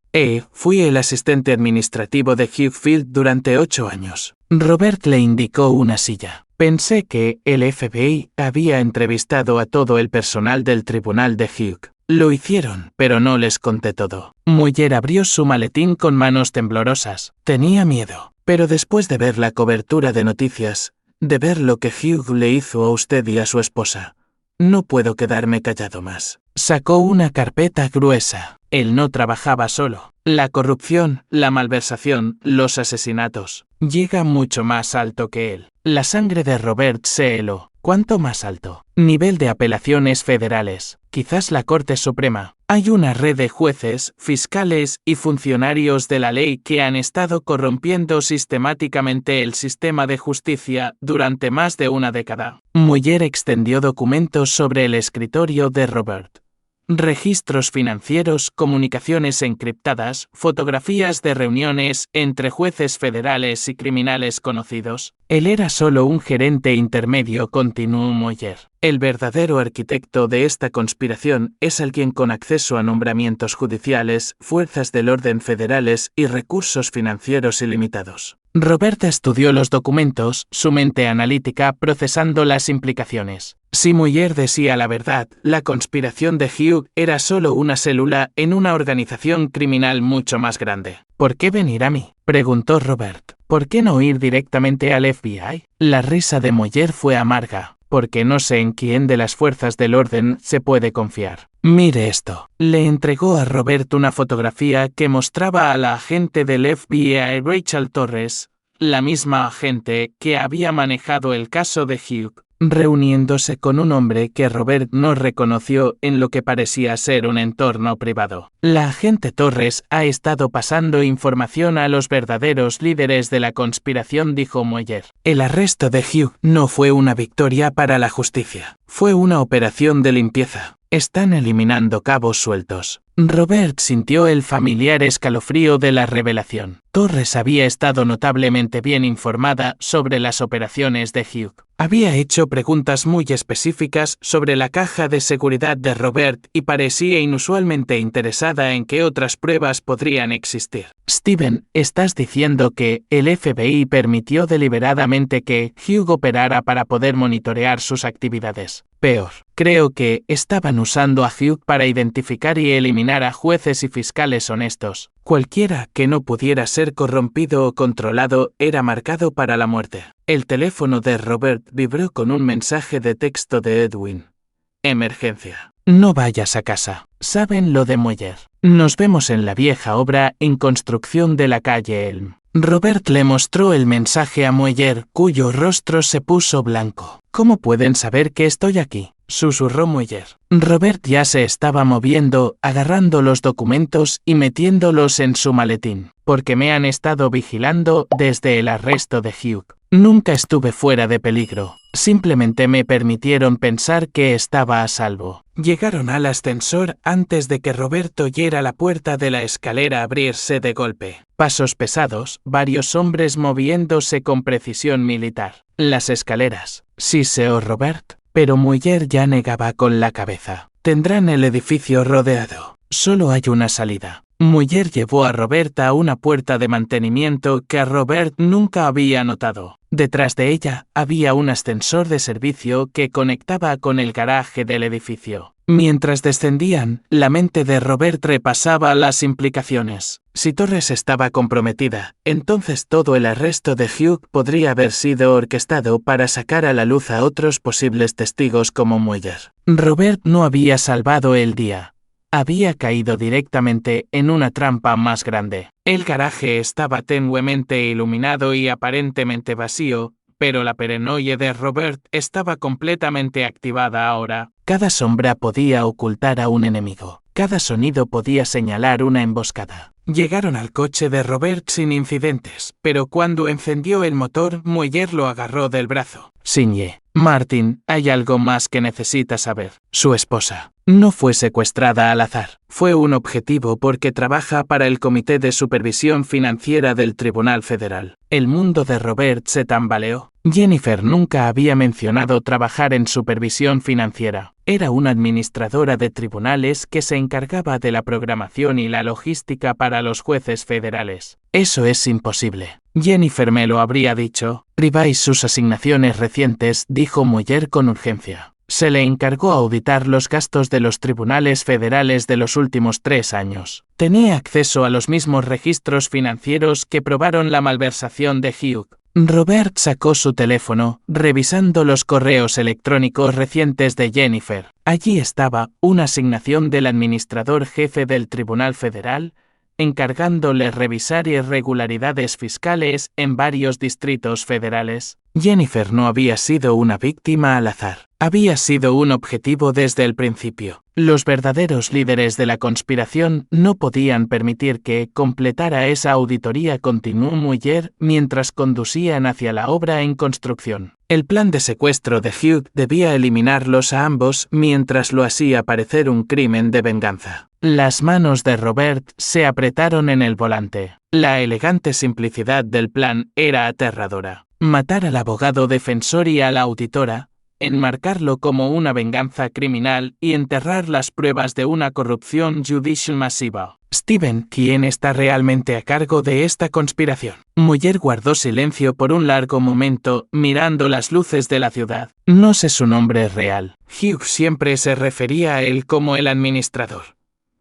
Fui el asistente administrativo de Hugh Field durante 8 años. Robert le indicó una silla. Pensé que el FBI había entrevistado a todo el personal del tribunal de Hugh. Lo hicieron, pero no les conté todo. Moyer abrió su maletín con manos temblorosas. Tenía miedo. Pero después de ver la cobertura de noticias, de ver lo que Hugh le hizo a usted y a su esposa, no puedo quedarme callado más. Sacó una carpeta gruesa. Él no trabajaba solo. La corrupción, la malversación, los asesinatos, llega mucho más alto que él. La sangre de Robert se heló. ¿Cuánto más alto? Nivel de apelaciones federales. Quizás la Corte Suprema. Hay una red de jueces, fiscales y funcionarios de la ley que han estado corrompiendo sistemáticamente el sistema de justicia durante más de una década. Moyer extendió documentos sobre el escritorio de Robert. Registros financieros, comunicaciones encriptadas, fotografías de reuniones entre jueces federales y criminales conocidos. Él era solo un gerente intermedio, continuó Moyer. El verdadero arquitecto de esta conspiración es alguien con acceso a nombramientos judiciales, fuerzas del orden federales y recursos financieros ilimitados. Robert estudió los documentos, su mente analítica procesando las implicaciones. Si Moyer decía la verdad, la conspiración de Hugh era solo una célula en una organización criminal mucho más grande. ¿Por qué venir a mí?, preguntó Robert. ¿Por qué no ir directamente al FBI? La risa de Moyer fue amarga. Porque no sé en quién de las fuerzas del orden se puede confiar. Mire esto. Le entregó a Robert una fotografía que mostraba a la agente del FBI Rachel Torres, la misma agente que había manejado el caso de Hugh. reuniéndose con un hombre que Robert no reconoció en lo que parecía ser un entorno privado. La agente Torres ha estado pasando información a los verdaderos líderes de la conspiración, dijo Mueller. El arresto de Hugh no fue una victoria para la justicia. Fue una operación de limpieza. Están eliminando cabos sueltos. Robert sintió el familiar escalofrío de la revelación. Torres había estado notablemente bien informada sobre las operaciones de Hugh. Había hecho preguntas muy específicas sobre la caja de seguridad de Robert y parecía inusualmente interesada en qué otras pruebas podrían existir. Steven, ¿estás diciendo que el FBI permitió deliberadamente que Hugh operara para poder monitorear sus actividades? Peor, creo que estaban usando a Hugh para identificar y eliminar a jueces y fiscales honestos. Cualquiera que no pudiera ser corrompido o controlado era marcado para la muerte. El teléfono de Robert vibró con un mensaje de texto de Edwin. Emergencia. No vayas a casa. ¿Saben lo de Mueller? Nos vemos en la vieja obra en construcción de la calle Elm. Robert le mostró el mensaje a Mueller, cuyo rostro se puso blanco. ¿Cómo pueden saber que estoy aquí?, susurró Mueller. Robert ya se estaba moviendo, agarrando los documentos y metiéndolos en su maletín. Porque me han estado vigilando desde el arresto de Hugh. Nunca estuve fuera de peligro. Simplemente me permitieron pensar que estaba a salvo. Llegaron al ascensor antes de que Roberto oyera la puerta de la escalera abrirse de golpe. Pasos pesados, varios hombres moviéndose con precisión militar. Las escaleras. Siseó Robert, pero Mueller ya negaba con la cabeza. Tendrán el edificio rodeado. Solo hay una salida. Mueller llevó a Robert a una puerta de mantenimiento que a Robert nunca había notado. Detrás de ella había un ascensor de servicio que conectaba con el garaje del edificio. Mientras descendían, la mente de Robert repasaba las implicaciones. Si Torres estaba comprometida, entonces todo el arresto de Hugh podría haber sido orquestado para sacar a la luz a otros posibles testigos como Mueller. Robert no había salvado el día. Había caído directamente en una trampa más grande. El garaje estaba tenuemente iluminado y aparentemente vacío, pero la paranoia de Robert estaba completamente activada ahora. Cada sombra podía ocultar a un enemigo. Cada sonido podía señalar una emboscada. Llegaron al coche de Robert sin incidentes, pero cuando encendió el motor, Mueller lo agarró del brazo. Signe. Martin, hay algo más que necesita saber. Su esposa no fue secuestrada al azar. Fue un objetivo porque trabaja para el Comité de Supervisión Financiera del Tribunal Federal. El mundo de Robert se tambaleó. Jennifer nunca había mencionado trabajar en supervisión financiera. Era una administradora de tribunales que se encargaba de la programación y la logística para los jueces federales. Eso es imposible. Jennifer me lo habría dicho. Reváis sus asignaciones recientes, dijo Mueller con urgencia. Se le encargó auditar los gastos de los tribunales federales de los últimos 3 años. Tenía acceso a los mismos registros financieros que probaron la malversación de Hugh. Robert sacó su teléfono, revisando los correos electrónicos recientes de Jennifer. Allí estaba una asignación del administrador jefe del Tribunal Federal, encargándole revisar irregularidades fiscales en varios distritos federales. Jennifer no había sido una víctima al azar. Había sido un objetivo desde el principio. Los verdaderos líderes de la conspiración no podían permitir que completara esa auditoría, continuó Mueller mientras conducían hacia la obra en construcción. El plan de secuestro de Hugh debía eliminarlos a ambos mientras lo hacía parecer un crimen de venganza. Las manos de Robert se apretaron en el volante. La elegante simplicidad del plan era aterradora. Matar al abogado defensor y a la auditora, enmarcarlo como una venganza criminal y enterrar las pruebas de una corrupción judicial masiva. Steven, ¿quién está realmente a cargo de esta conspiración? Mueller guardó silencio por un largo momento, mirando las luces de la ciudad. No sé su nombre real. Hugh siempre se refería a él como el administrador.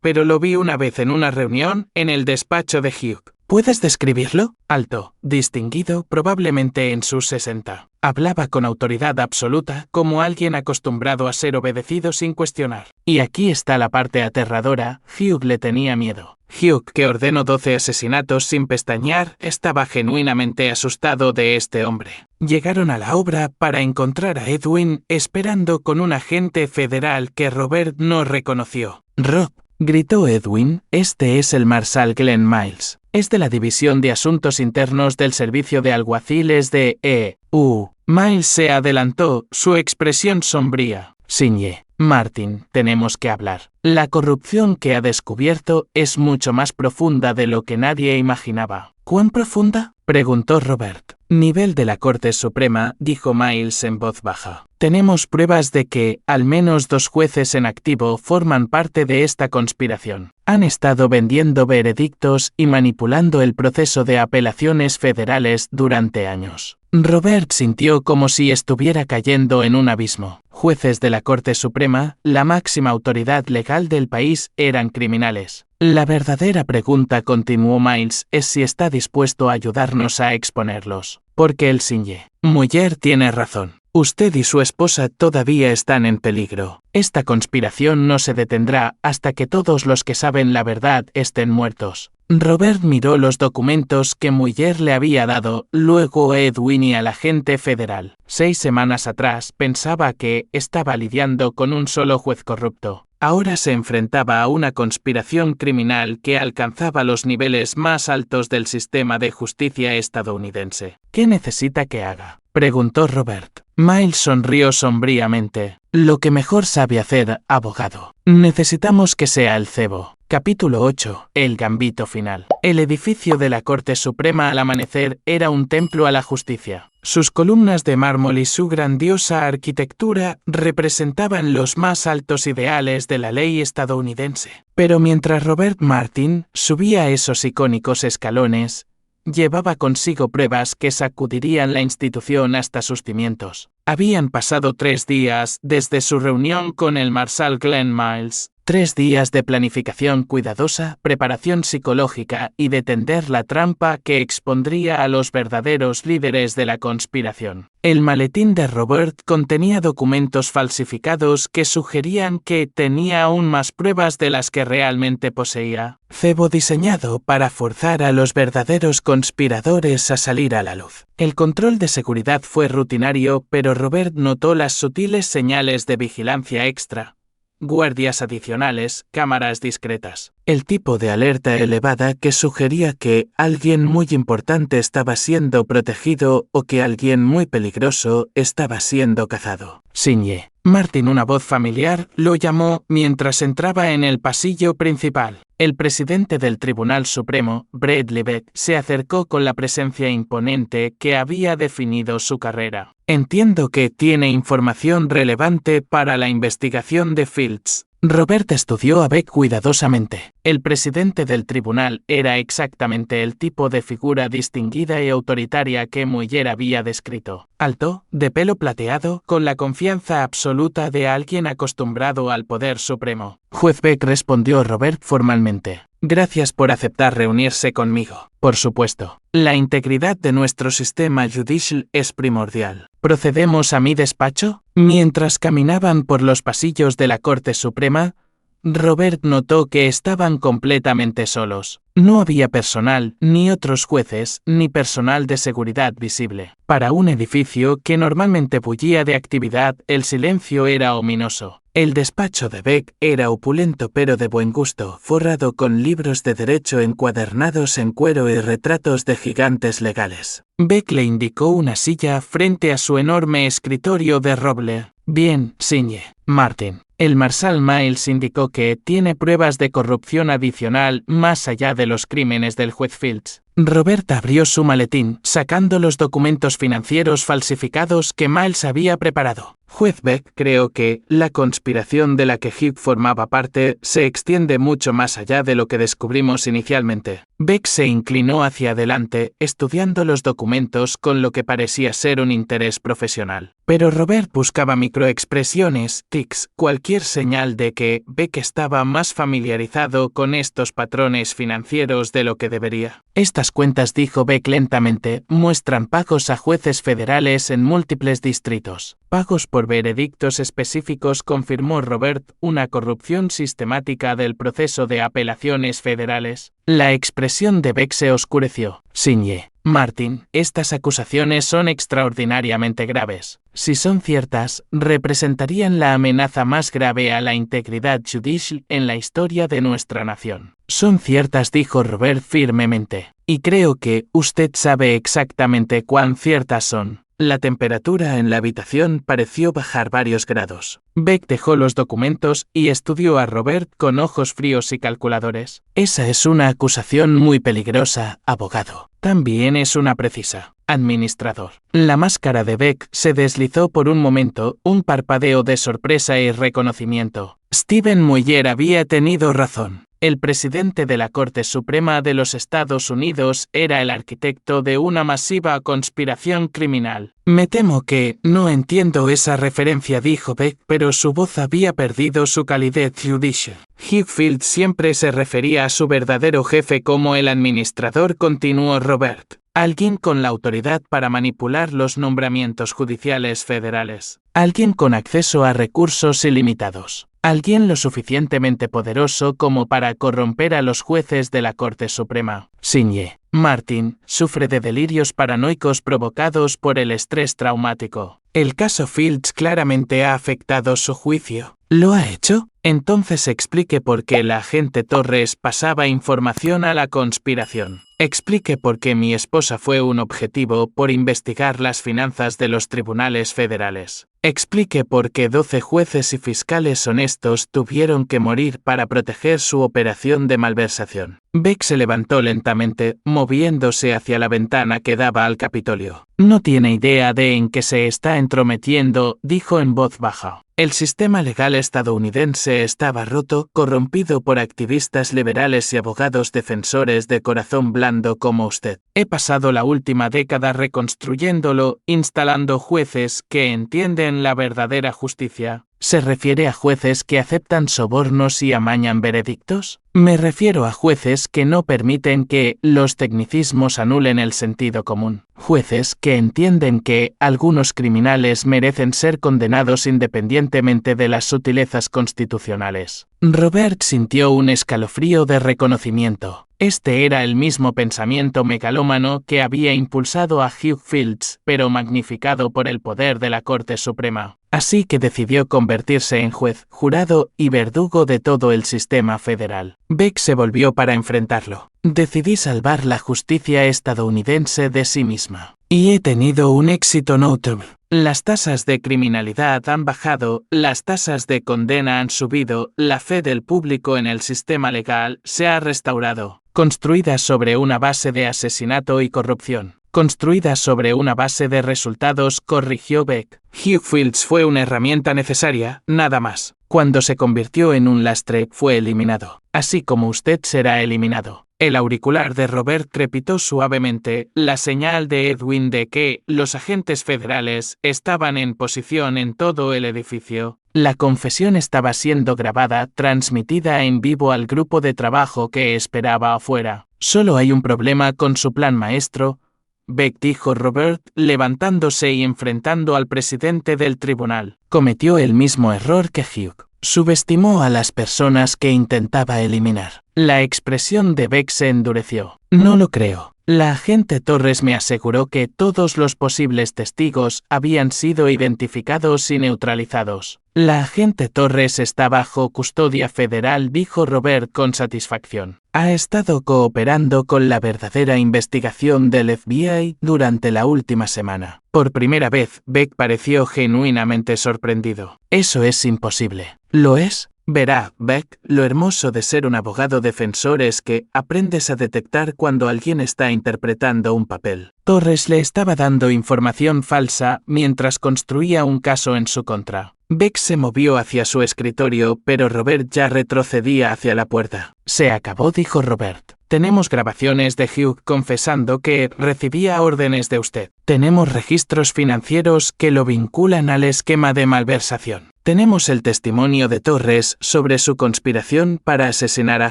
Pero lo vi una vez en una reunión en el despacho de Hugh. ¿Puedes describirlo? Alto, distinguido, probablemente en sus 60. Hablaba con autoridad absoluta, como alguien acostumbrado a ser obedecido sin cuestionar. Y aquí está la parte aterradora, Hugh le tenía miedo. Hugh, que ordenó 12 asesinatos sin pestañear, estaba genuinamente asustado de este hombre. llegaron a la obra para encontrar a Edwin esperando con un agente federal que Robert no reconoció. «Rob», gritó Edwin, «este es el Marshal Glenn Miles. Es de la División de Asuntos Internos del Servicio de Alguaciles de E.U.». Miles se adelantó, su expresión sombría. «Sinye, Martin, tenemos que hablar. La corrupción que ha descubierto es mucho más profunda de lo que nadie imaginaba». «¿Cuán profunda?», preguntó Robert. «Nivel de la Corte Suprema», dijo Miles en voz baja. «Tenemos pruebas de que, al menos 2 jueces en activo forman parte de esta conspiración. Han estado vendiendo veredictos y manipulando el proceso de apelaciones federales durante años». Robert sintió como si estuviera cayendo en un abismo. Jueces de la Corte Suprema, la máxima autoridad legal del país, eran criminales. La verdadera pregunta, continuó Miles, es si está dispuesto a ayudarnos a exponerlos. Porque el Sinye Muller tiene razón. Usted y su esposa todavía están en peligro. Esta conspiración no se detendrá hasta que todos los que saben la verdad estén muertos. Robert miró los documentos que Muller le había dado, luego a Edwin y al agente federal. 6 semanas atrás pensaba que estaba lidiando con un solo juez corrupto. Ahora se enfrentaba a una conspiración criminal que alcanzaba los niveles más altos del sistema de justicia estadounidense. ¿Qué necesita que haga?, preguntó Robert. Miles sonrió sombríamente. «Lo que mejor sabe hacer, abogado. Necesitamos que sea el cebo». Capítulo 8. El gambito final. El edificio de la Corte Suprema al amanecer era un templo a la justicia. Sus columnas de mármol y su grandiosa arquitectura representaban los más altos ideales de la ley estadounidense. Pero mientras Robert Martin subía esos icónicos escalones, llevaba consigo pruebas que sacudirían la institución hasta sus cimientos. Habían pasado 3 días desde su reunión con el Marshal Glenn Miles. 3 días de planificación cuidadosa, preparación psicológica y de tender la trampa que expondría a los verdaderos líderes de la conspiración. El maletín de Robert contenía documentos falsificados que sugerían que tenía aún más pruebas de las que realmente poseía. Cebo diseñado para forzar a los verdaderos conspiradores a salir a la luz. El control de seguridad fue rutinario, pero Robert notó las sutiles señales de vigilancia extra. Guardias adicionales, cámaras discretas. El tipo de alerta elevada que sugería que alguien muy importante estaba siendo protegido o que alguien muy peligroso estaba siendo cazado. Sinye Martin, una voz familiar, lo llamó mientras entraba en el pasillo principal. El presidente del Tribunal Supremo, Brett Leavitt, se acercó con la presencia imponente que había definido su carrera. «Entiendo que tiene información relevante para la investigación de Fields». Robert estudió a Beck cuidadosamente. El presidente del tribunal era exactamente el tipo de figura distinguida y autoritaria que Muller había descrito. Alto, de pelo plateado, con la confianza absoluta de alguien acostumbrado al poder supremo. «Juez Beck», respondió Robert formalmente. «Gracias por aceptar reunirse conmigo. Por supuesto, la integridad de nuestro sistema judicial es primordial. ¿Procedemos a mi despacho?». Mientras caminaban por los pasillos de la Corte Suprema, Robert notó que estaban completamente solos. No había personal, ni otros jueces, ni personal de seguridad visible. Para un edificio que normalmente bullía de actividad, el silencio era ominoso. El despacho de Beck era opulento pero de buen gusto, forrado con libros de derecho encuadernados en cuero y retratos de gigantes legales. Beck le indicó una silla frente a su enorme escritorio de roble. «Bien, Sinye Martin». El Marshal Miles indicó que tiene pruebas de corrupción adicional más allá de los crímenes del juez Fields. Robert abrió su maletín, sacando los documentos financieros falsificados que Miles había preparado. «Juez Beck, creo que la conspiración de la que Hugh formaba parte se extiende mucho más allá de lo que descubrimos inicialmente». Beck se inclinó hacia adelante, estudiando los documentos con lo que parecía ser un interés profesional. Pero Robert buscaba microexpresiones, tics, cualquier señal de que Beck estaba más familiarizado con estos patrones financieros de lo que debería. «Estas cuentas», dijo Beck lentamente, «muestran pagos a jueces federales en múltiples distritos». «Pagos por veredictos específicos», confirmó Robert, «una corrupción sistemática del proceso de apelaciones federales». La expresión de Beck se oscureció. «Sinye Martin, estas acusaciones son extraordinariamente graves. Si son ciertas, representarían la amenaza más grave a la integridad judicial en la historia de nuestra nación. Son ciertas, dijo Robert firmemente. Y creo que usted sabe exactamente cuán ciertas son. La temperatura en la habitación pareció bajar varios grados. Beck dejó los documentos y estudió a Robert con ojos fríos y calculadores. Esa es una acusación muy peligrosa, abogado. También es una precisa. Administrador. La máscara de Beck se deslizó por un momento, un parpadeo de sorpresa y reconocimiento. Stephen Mueller había tenido razón. El presidente de la Corte Suprema de los Estados Unidos era el arquitecto de una masiva conspiración criminal. Me temo que no entiendo esa referencia, dijo Beck, pero su voz había perdido su calidez judicial. Hugh Fields siempre se refería a su verdadero jefe como el administrador, continuó Robert. Alguien con la autoridad para manipular los nombramientos judiciales federales. Alguien con acceso a recursos ilimitados. Alguien lo suficientemente poderoso como para corromper a los jueces de la Corte Suprema. Signe. Martin sufre de delirios paranoicos provocados por el estrés traumático. El caso Fields claramente ha afectado su juicio. ¿Lo ha hecho? Entonces explique por qué el agente Torres pasaba información a la conspiración. Explique por qué mi esposa fue un objetivo por investigar las finanzas de los tribunales federales. Explique por qué 12 jueces y fiscales honestos tuvieron que morir para proteger su operación de malversación. Beck se levantó lentamente, moviéndose hacia la ventana que daba al Capitolio. No tiene idea de en qué se está entrometiendo, dijo en voz baja. El sistema legal estadounidense estaba roto, corrompido por activistas liberales y abogados defensores de corazón blando como usted. He pasado la última década reconstruyéndolo, instalando jueces que entienden la verdadera justicia. ¿Se refiere a jueces que aceptan sobornos y amañan veredictos? Me refiero a jueces que no permiten que los tecnicismos anulen el sentido común. Jueces que entienden que algunos criminales merecen ser condenados independientemente de las sutilezas constitucionales. Robert sintió un escalofrío de reconocimiento. Este era el mismo pensamiento megalómano que había impulsado a Hugh Fields, pero magnificado por el poder de la Corte Suprema. Así que decidió convertirse en juez, jurado y verdugo de todo el sistema federal. Beck se volvió para enfrentarlo. Decidí salvar la justicia estadounidense de sí misma. Y he tenido un éxito notable. Las tasas de criminalidad han bajado, las tasas de condena han subido, la fe del público en el sistema legal se ha restaurado. Construida sobre una base de asesinato y corrupción. Construida sobre una base de resultados, corrigió Beck. Hugh Fields fue una herramienta necesaria, nada más. Cuando se convirtió en un lastre, fue eliminado. Así como usted será eliminado. El auricular de Robert crepitó suavemente, la señal de Edwin de que los agentes federales estaban en posición en todo el edificio. La confesión estaba siendo grabada, transmitida en vivo al grupo de trabajo que esperaba afuera. Solo hay un problema con su plan maestro, Beck, dijo Robert, levantándose y enfrentando al presidente del tribunal. Cometió el mismo error que Hugh. Subestimó a las personas que intentaba eliminar. La expresión de Beck se endureció. No lo creo. La agente Torres me aseguró que todos los posibles testigos habían sido identificados y neutralizados. La agente Torres está bajo custodia federal, dijo Robert con satisfacción. Ha estado cooperando con la verdadera investigación del FBI durante la última semana. Por primera vez, Beck pareció genuinamente sorprendido. Eso es imposible. ¿Lo es? Verá, Beck, lo hermoso de ser un abogado defensor es que aprendes a detectar cuando alguien está interpretando un papel. Torres le estaba dando información falsa mientras construía un caso en su contra. Beck se movió hacia su escritorio, pero Robert ya retrocedía hacia la puerta. Se acabó, dijo Robert. Tenemos grabaciones de Hugh confesando que recibía órdenes de usted. Tenemos registros financieros que lo vinculan al esquema de malversación. Tenemos el testimonio de Torres sobre su conspiración para asesinar a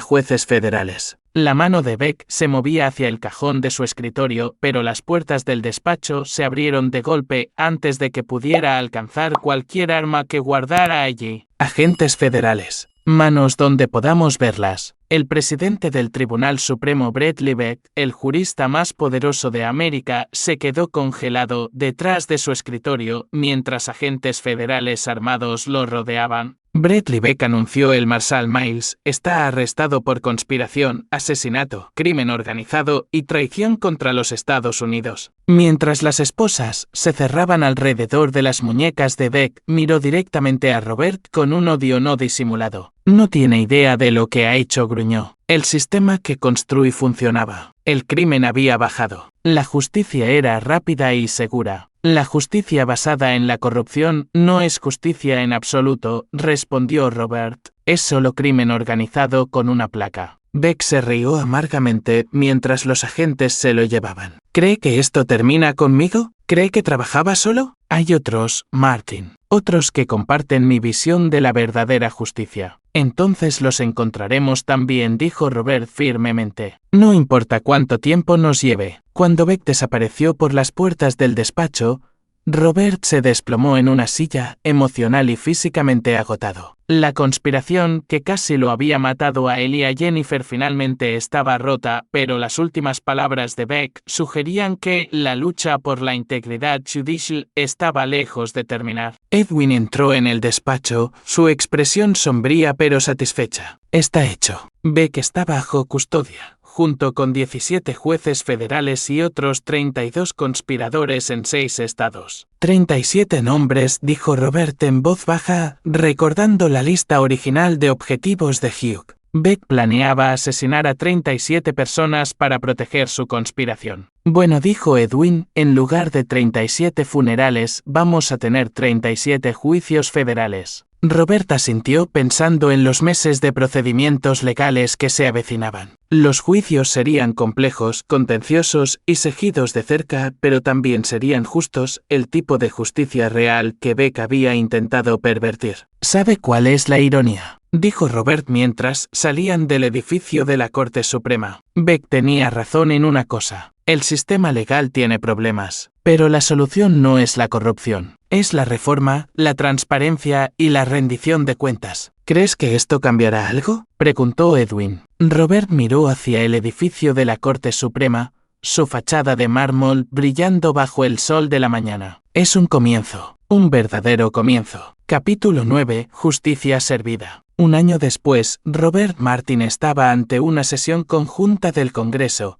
jueces federales. La mano de Beck se movía hacia el cajón de su escritorio, pero las puertas del despacho se abrieron de golpe antes de que pudiera alcanzar cualquier arma que guardara allí. Agentes federales. manos donde podamos verlas. El presidente del Tribunal Supremo Brett Leibek, el jurista más poderoso de América, se quedó congelado detrás de su escritorio mientras agentes federales armados lo rodeaban. Brett Leibek anunció: el Marshal Miles está arrestado por conspiración, asesinato, crimen organizado y traición contra los Estados Unidos. Mientras las esposas se cerraban alrededor de las muñecas de Beck, miró directamente a Robert con un odio no disimulado. No tiene idea de lo que ha hecho, gruñó. El sistema que construí funcionaba. El crimen había bajado. La justicia era rápida y segura. La justicia basada en la corrupción no es justicia en absoluto, respondió Robert. Es solo crimen organizado con una placa. Beck se rió amargamente mientras los agentes se lo llevaban. ¿Cree que esto termina conmigo? ¿Cree que trabajaba solo? Hay otros, Martin. Otros que comparten mi visión de la verdadera justicia. Entonces los encontraremos también, dijo Robert firmemente. No importa cuánto tiempo nos lleve. Cuando Beck desapareció por las puertas del despacho, Robert se desplomó en una silla, emocional y físicamente agotado. La conspiración que casi lo había matado a él y a Jennifer finalmente estaba rota, pero las últimas palabras de Beck sugerían que la lucha por la integridad judicial estaba lejos de terminar. Edwin entró en el despacho, su expresión sombría pero satisfecha. Está hecho. Beck está bajo custodia, junto con 17 jueces federales y otros 32 conspiradores en 6 estados. 37 nombres, dijo Robert en voz baja, recordando la lista original de objetivos de Hugh. Beck planeaba asesinar a 37 personas para proteger su conspiración. Bueno, dijo Edwin, en lugar de 37 funerales, vamos a tener 37 juicios federales. Robert asintió pensando en los meses de procedimientos legales que se avecinaban. Los juicios serían complejos, contenciosos y seguidos de cerca, pero también serían justos, el tipo de justicia real que Beck había intentado pervertir. ¿Sabe cuál es la ironía?, dijo Robert mientras salían del edificio de la Corte Suprema. Beck tenía razón en una cosa. El sistema legal tiene problemas, pero la solución no es la corrupción. Es la reforma, la transparencia y la rendición de cuentas. ¿Crees que esto cambiará algo?, preguntó Edwin. Robert miró hacia el edificio de la Corte Suprema, su fachada de mármol brillando bajo el sol de la mañana. Es un comienzo, un verdadero comienzo. Capítulo 9. Justicia servida. Un año después, Robert Martin estaba ante una sesión conjunta del Congreso,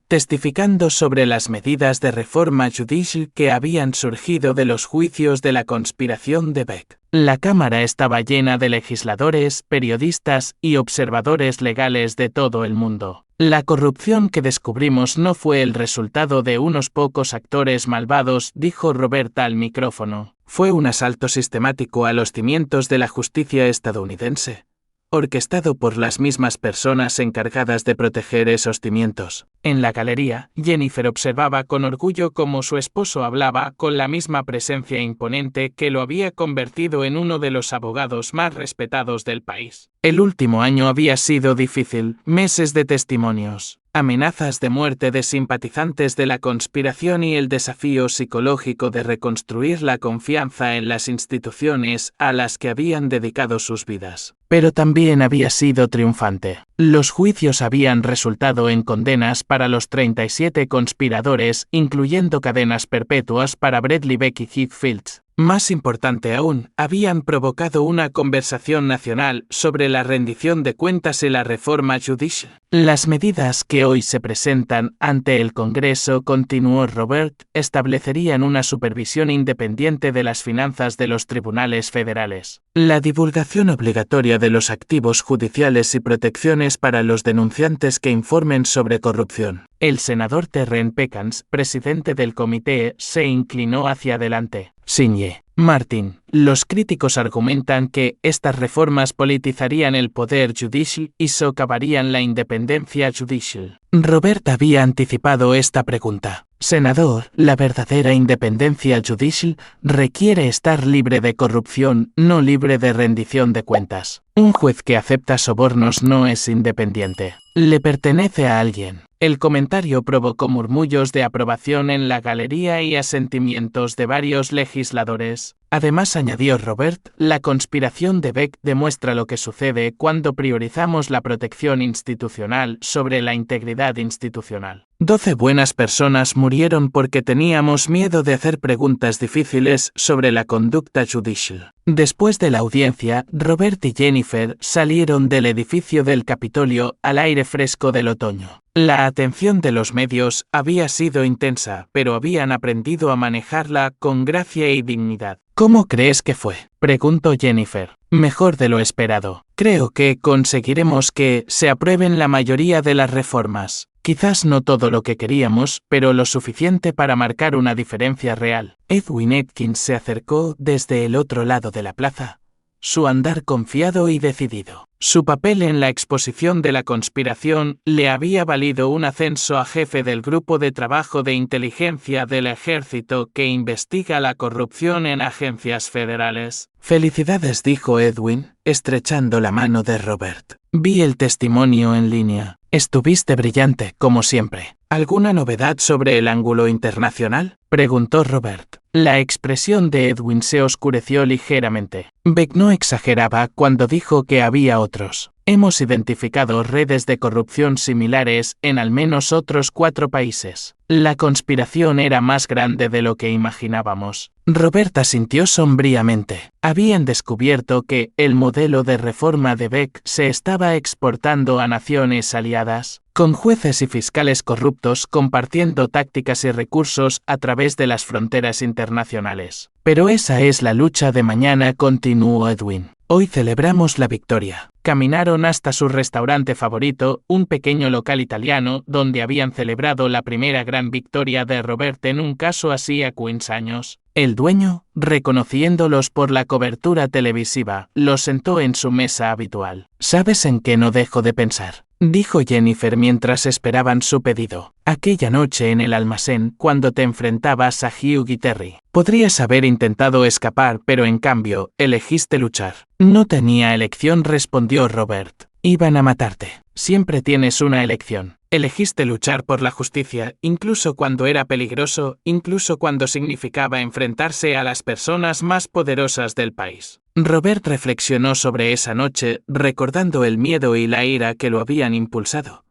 testificando sobre las medidas de reforma judicial que habían surgido de los juicios de la conspiración de Beck. La Cámara estaba llena de legisladores, periodistas y observadores legales de todo el mundo. La corrupción que descubrimos no fue el resultado de unos pocos actores malvados, dijo Robert al micrófono. Fue un asalto sistemático a los cimientos de la justicia estadounidense, orquestado por las mismas personas encargadas de proteger esos cimientos. En la galería, Jennifer observaba con orgullo cómo su esposo hablaba con la misma presencia imponente que lo había convertido en uno de los abogados más respetados del país. El último año había sido difícil, meses de testimonios, amenazas de muerte de simpatizantes de la conspiración y el desafío psicológico de reconstruir la confianza en las instituciones a las que habían dedicado sus vidas. Pero también había sido triunfante. Los juicios habían resultado en condenas para los 37 conspiradores, incluyendo cadenas perpetuas para Brett Leibek y Hugh Fields. Más importante aún, habían provocado una conversación nacional sobre la rendición de cuentas y la reforma judicial. Las medidas que hoy se presentan ante el Congreso, continuó Robert, establecerían una supervisión independiente de las finanzas de los tribunales federales. La divulgación obligatoria de los activos judiciales y protecciones para los denunciantes que informen sobre corrupción. El senador Terrence Pecans, presidente del comité, se inclinó hacia adelante. Señor Martin, los críticos argumentan que estas reformas politizarían el poder judicial y socavarían la independencia judicial. Robert había anticipado esta pregunta. Senador, la verdadera independencia judicial requiere estar libre de corrupción, no libre de rendición de cuentas. Un juez que acepta sobornos no es independiente. Le pertenece a alguien. El comentario provocó murmullos de aprobación en la galería y asentimientos de varios legisladores. Además, añadió Robert, la conspiración de Beck demuestra lo que sucede cuando priorizamos la protección institucional sobre la integridad institucional. 12 buenas personas murieron porque teníamos miedo de hacer preguntas difíciles sobre la conducta judicial. Después de la audiencia, Robert y Jennifer salieron del edificio del Capitolio al aire fresco del otoño. La atención de los medios había sido intensa, pero habían aprendido a manejarla con gracia y dignidad. ¿Cómo crees que fue?, preguntó Jennifer. Mejor de lo esperado. Creo que conseguiremos que se aprueben la mayoría de las reformas. Quizás no todo lo que queríamos, pero lo suficiente para marcar una diferencia real. Edwin Atkins se acercó desde el otro lado de la plaza, su andar confiado y decidido. Su papel en la exposición de la conspiración le había valido un ascenso a jefe del grupo de trabajo de inteligencia del ejército que investiga la corrupción en agencias federales. Felicidades, dijo Edwin, estrechando la mano de Robert. Vi el testimonio en línea. Estuviste brillante, como siempre. ¿Alguna novedad sobre el ángulo internacional?, preguntó Robert. La expresión de Edwin se oscureció ligeramente. Beck no exageraba cuando dijo que había otros. Hemos identificado redes de corrupción similares en al menos otros 4 países. La conspiración era más grande de lo que imaginábamos. Robert asintió sombríamente. Habían descubierto que el modelo de reforma de Beck se estaba exportando a naciones aliadas, con jueces y fiscales corruptos compartiendo tácticas y recursos a través de las fronteras internacionales. Pero esa es la lucha de mañana, continuó Edwin. Hoy celebramos la victoria. Caminaron hasta su restaurante favorito, un pequeño local italiano, donde habían celebrado la primera gran victoria de Robert en un caso hacía 15 años. El dueño, reconociéndolos por la cobertura televisiva, los sentó en su mesa habitual. ¿Sabes en qué no dejo de pensar?, dijo Jennifer mientras esperaban su pedido. Aquella noche en el almacén, cuando te enfrentabas a Hugh y Terry. Podrías haber intentado escapar, pero en cambio, elegiste luchar. No tenía elección, respondió Robert. Iban a matarte. Siempre tienes una elección. Elegiste luchar por la justicia, incluso cuando era peligroso, incluso cuando significaba enfrentarse a las personas más poderosas del país. Robert reflexionó sobre esa noche, recordando el miedo y la ira que lo habían impulsado,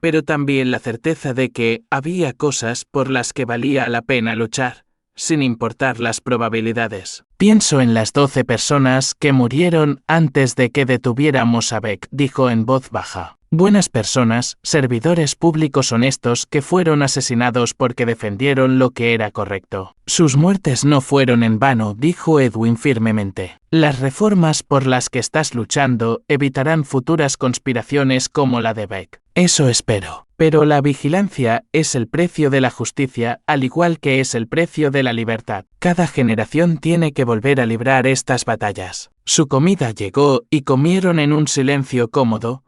pero también la certeza de que había cosas por las que valía la pena luchar, sin importar las probabilidades. Pienso en las 12 personas que murieron antes de que detuviéramos a Beck, dijo en voz baja. Buenas personas, servidores públicos honestos que fueron asesinados porque defendieron lo que era correcto. Sus muertes no fueron en vano, dijo Edwin firmemente. Las reformas por las que estás luchando evitarán futuras conspiraciones como la de Beck. Eso espero. Pero la vigilancia es el precio de la justicia, al igual que es el precio de la libertad. Cada generación tiene que volver a librar estas batallas. Su comida llegó y comieron en un silencio cómodo,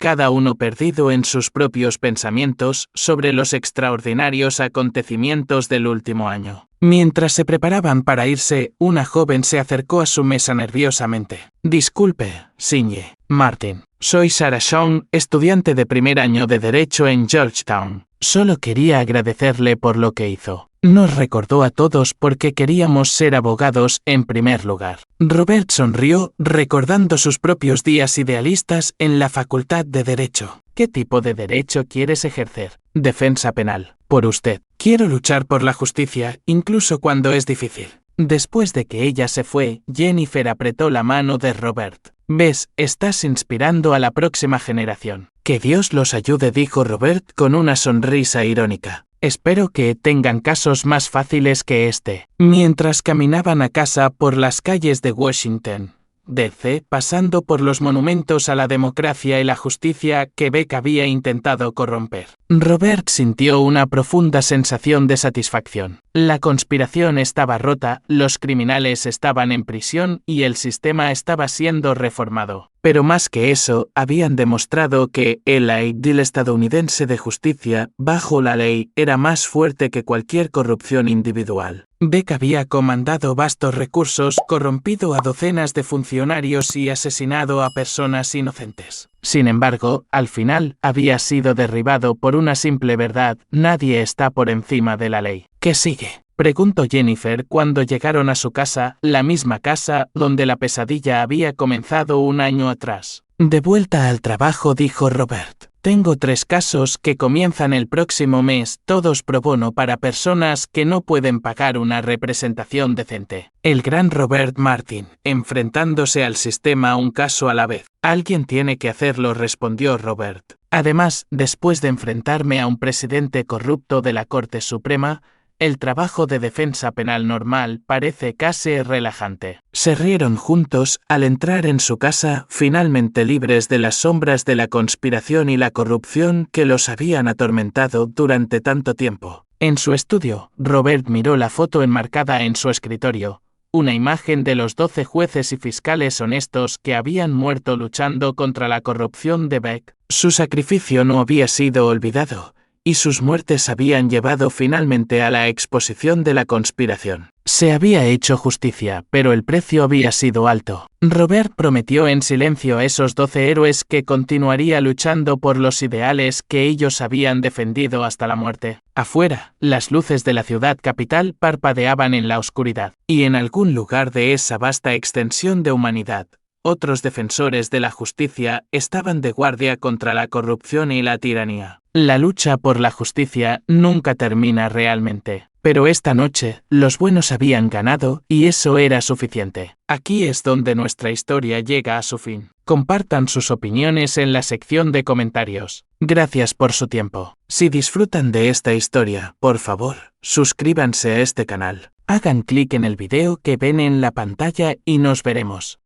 cada uno perdido en sus propios pensamientos sobre los extraordinarios acontecimientos del último año. Mientras se preparaban para irse, una joven se acercó a su mesa nerviosamente. Disculpe, Signe Martin. Soy Sarah Shawn, estudiante de primer año de Derecho en Georgetown. Solo quería agradecerle por lo que hizo. Nos recordó a todos porque queríamos ser abogados en primer lugar. Robert sonrió, recordando sus propios días idealistas en la Facultad de Derecho. ¿Qué tipo de derecho quieres ejercer? Defensa penal. Por usted. Quiero luchar por la justicia, incluso cuando es difícil. Después de que ella se fue, Jennifer apretó la mano de Robert. Ves, estás inspirando a la próxima generación. Que Dios los ayude, dijo Robert con una sonrisa irónica. Espero que tengan casos más fáciles que este. Mientras caminaban a casa por las calles de Washington, D.C., pasando por los monumentos a la democracia y la justicia que Beck había intentado corromper, Robert sintió una profunda sensación de satisfacción. La conspiración estaba rota, los criminales estaban en prisión y el sistema estaba siendo reformado. Pero más que eso, habían demostrado que el ideal estadounidense de justicia, bajo la ley, era más fuerte que cualquier corrupción individual. Beck había comandado vastos recursos, corrompido a docenas de funcionarios y asesinado a personas inocentes. Sin embargo, al final, había sido derribado por una simple verdad: nadie está por encima de la ley. ¿Qué sigue? Preguntó Jennifer cuando llegaron a su casa, la misma casa donde la pesadilla había comenzado un año atrás. De vuelta al trabajo, dijo Robert. Tengo 3 casos que comienzan el próximo mes, todos pro bono para personas que no pueden pagar una representación decente. El gran Robert Martin, enfrentándose al sistema un caso a la vez. Alguien tiene que hacerlo, respondió Robert. Además, después de enfrentarme a un presidente corrupto de la Corte Suprema, el trabajo de defensa penal normal parece casi relajante. Se rieron juntos al entrar en su casa, finalmente libres de las sombras de la conspiración y la corrupción que los habían atormentado durante tanto tiempo. En su estudio, Robert miró la foto enmarcada en su escritorio, una imagen de los 12 jueces y fiscales honestos que habían muerto luchando contra la corrupción de Beck. Su sacrificio no había sido olvidado, y sus muertes habían llevado finalmente a la exposición de la conspiración. Se había hecho justicia, pero el precio había sido alto. Robert prometió en silencio a esos 12 héroes que continuaría luchando por los ideales que ellos habían defendido hasta la muerte. Afuera, las luces de la ciudad capital parpadeaban en la oscuridad, y en algún lugar de esa vasta extensión de humanidad, otros defensores de la justicia estaban de guardia contra la corrupción y la tiranía. La lucha por la justicia nunca termina realmente, pero esta noche los buenos habían ganado y eso era suficiente. Aquí es donde nuestra historia llega a su fin. Compartan sus opiniones en la sección de comentarios. Gracias por su tiempo. Si disfrutan de esta historia, por favor, suscríbanse a este canal. Hagan clic en el video que ven en la pantalla y nos veremos.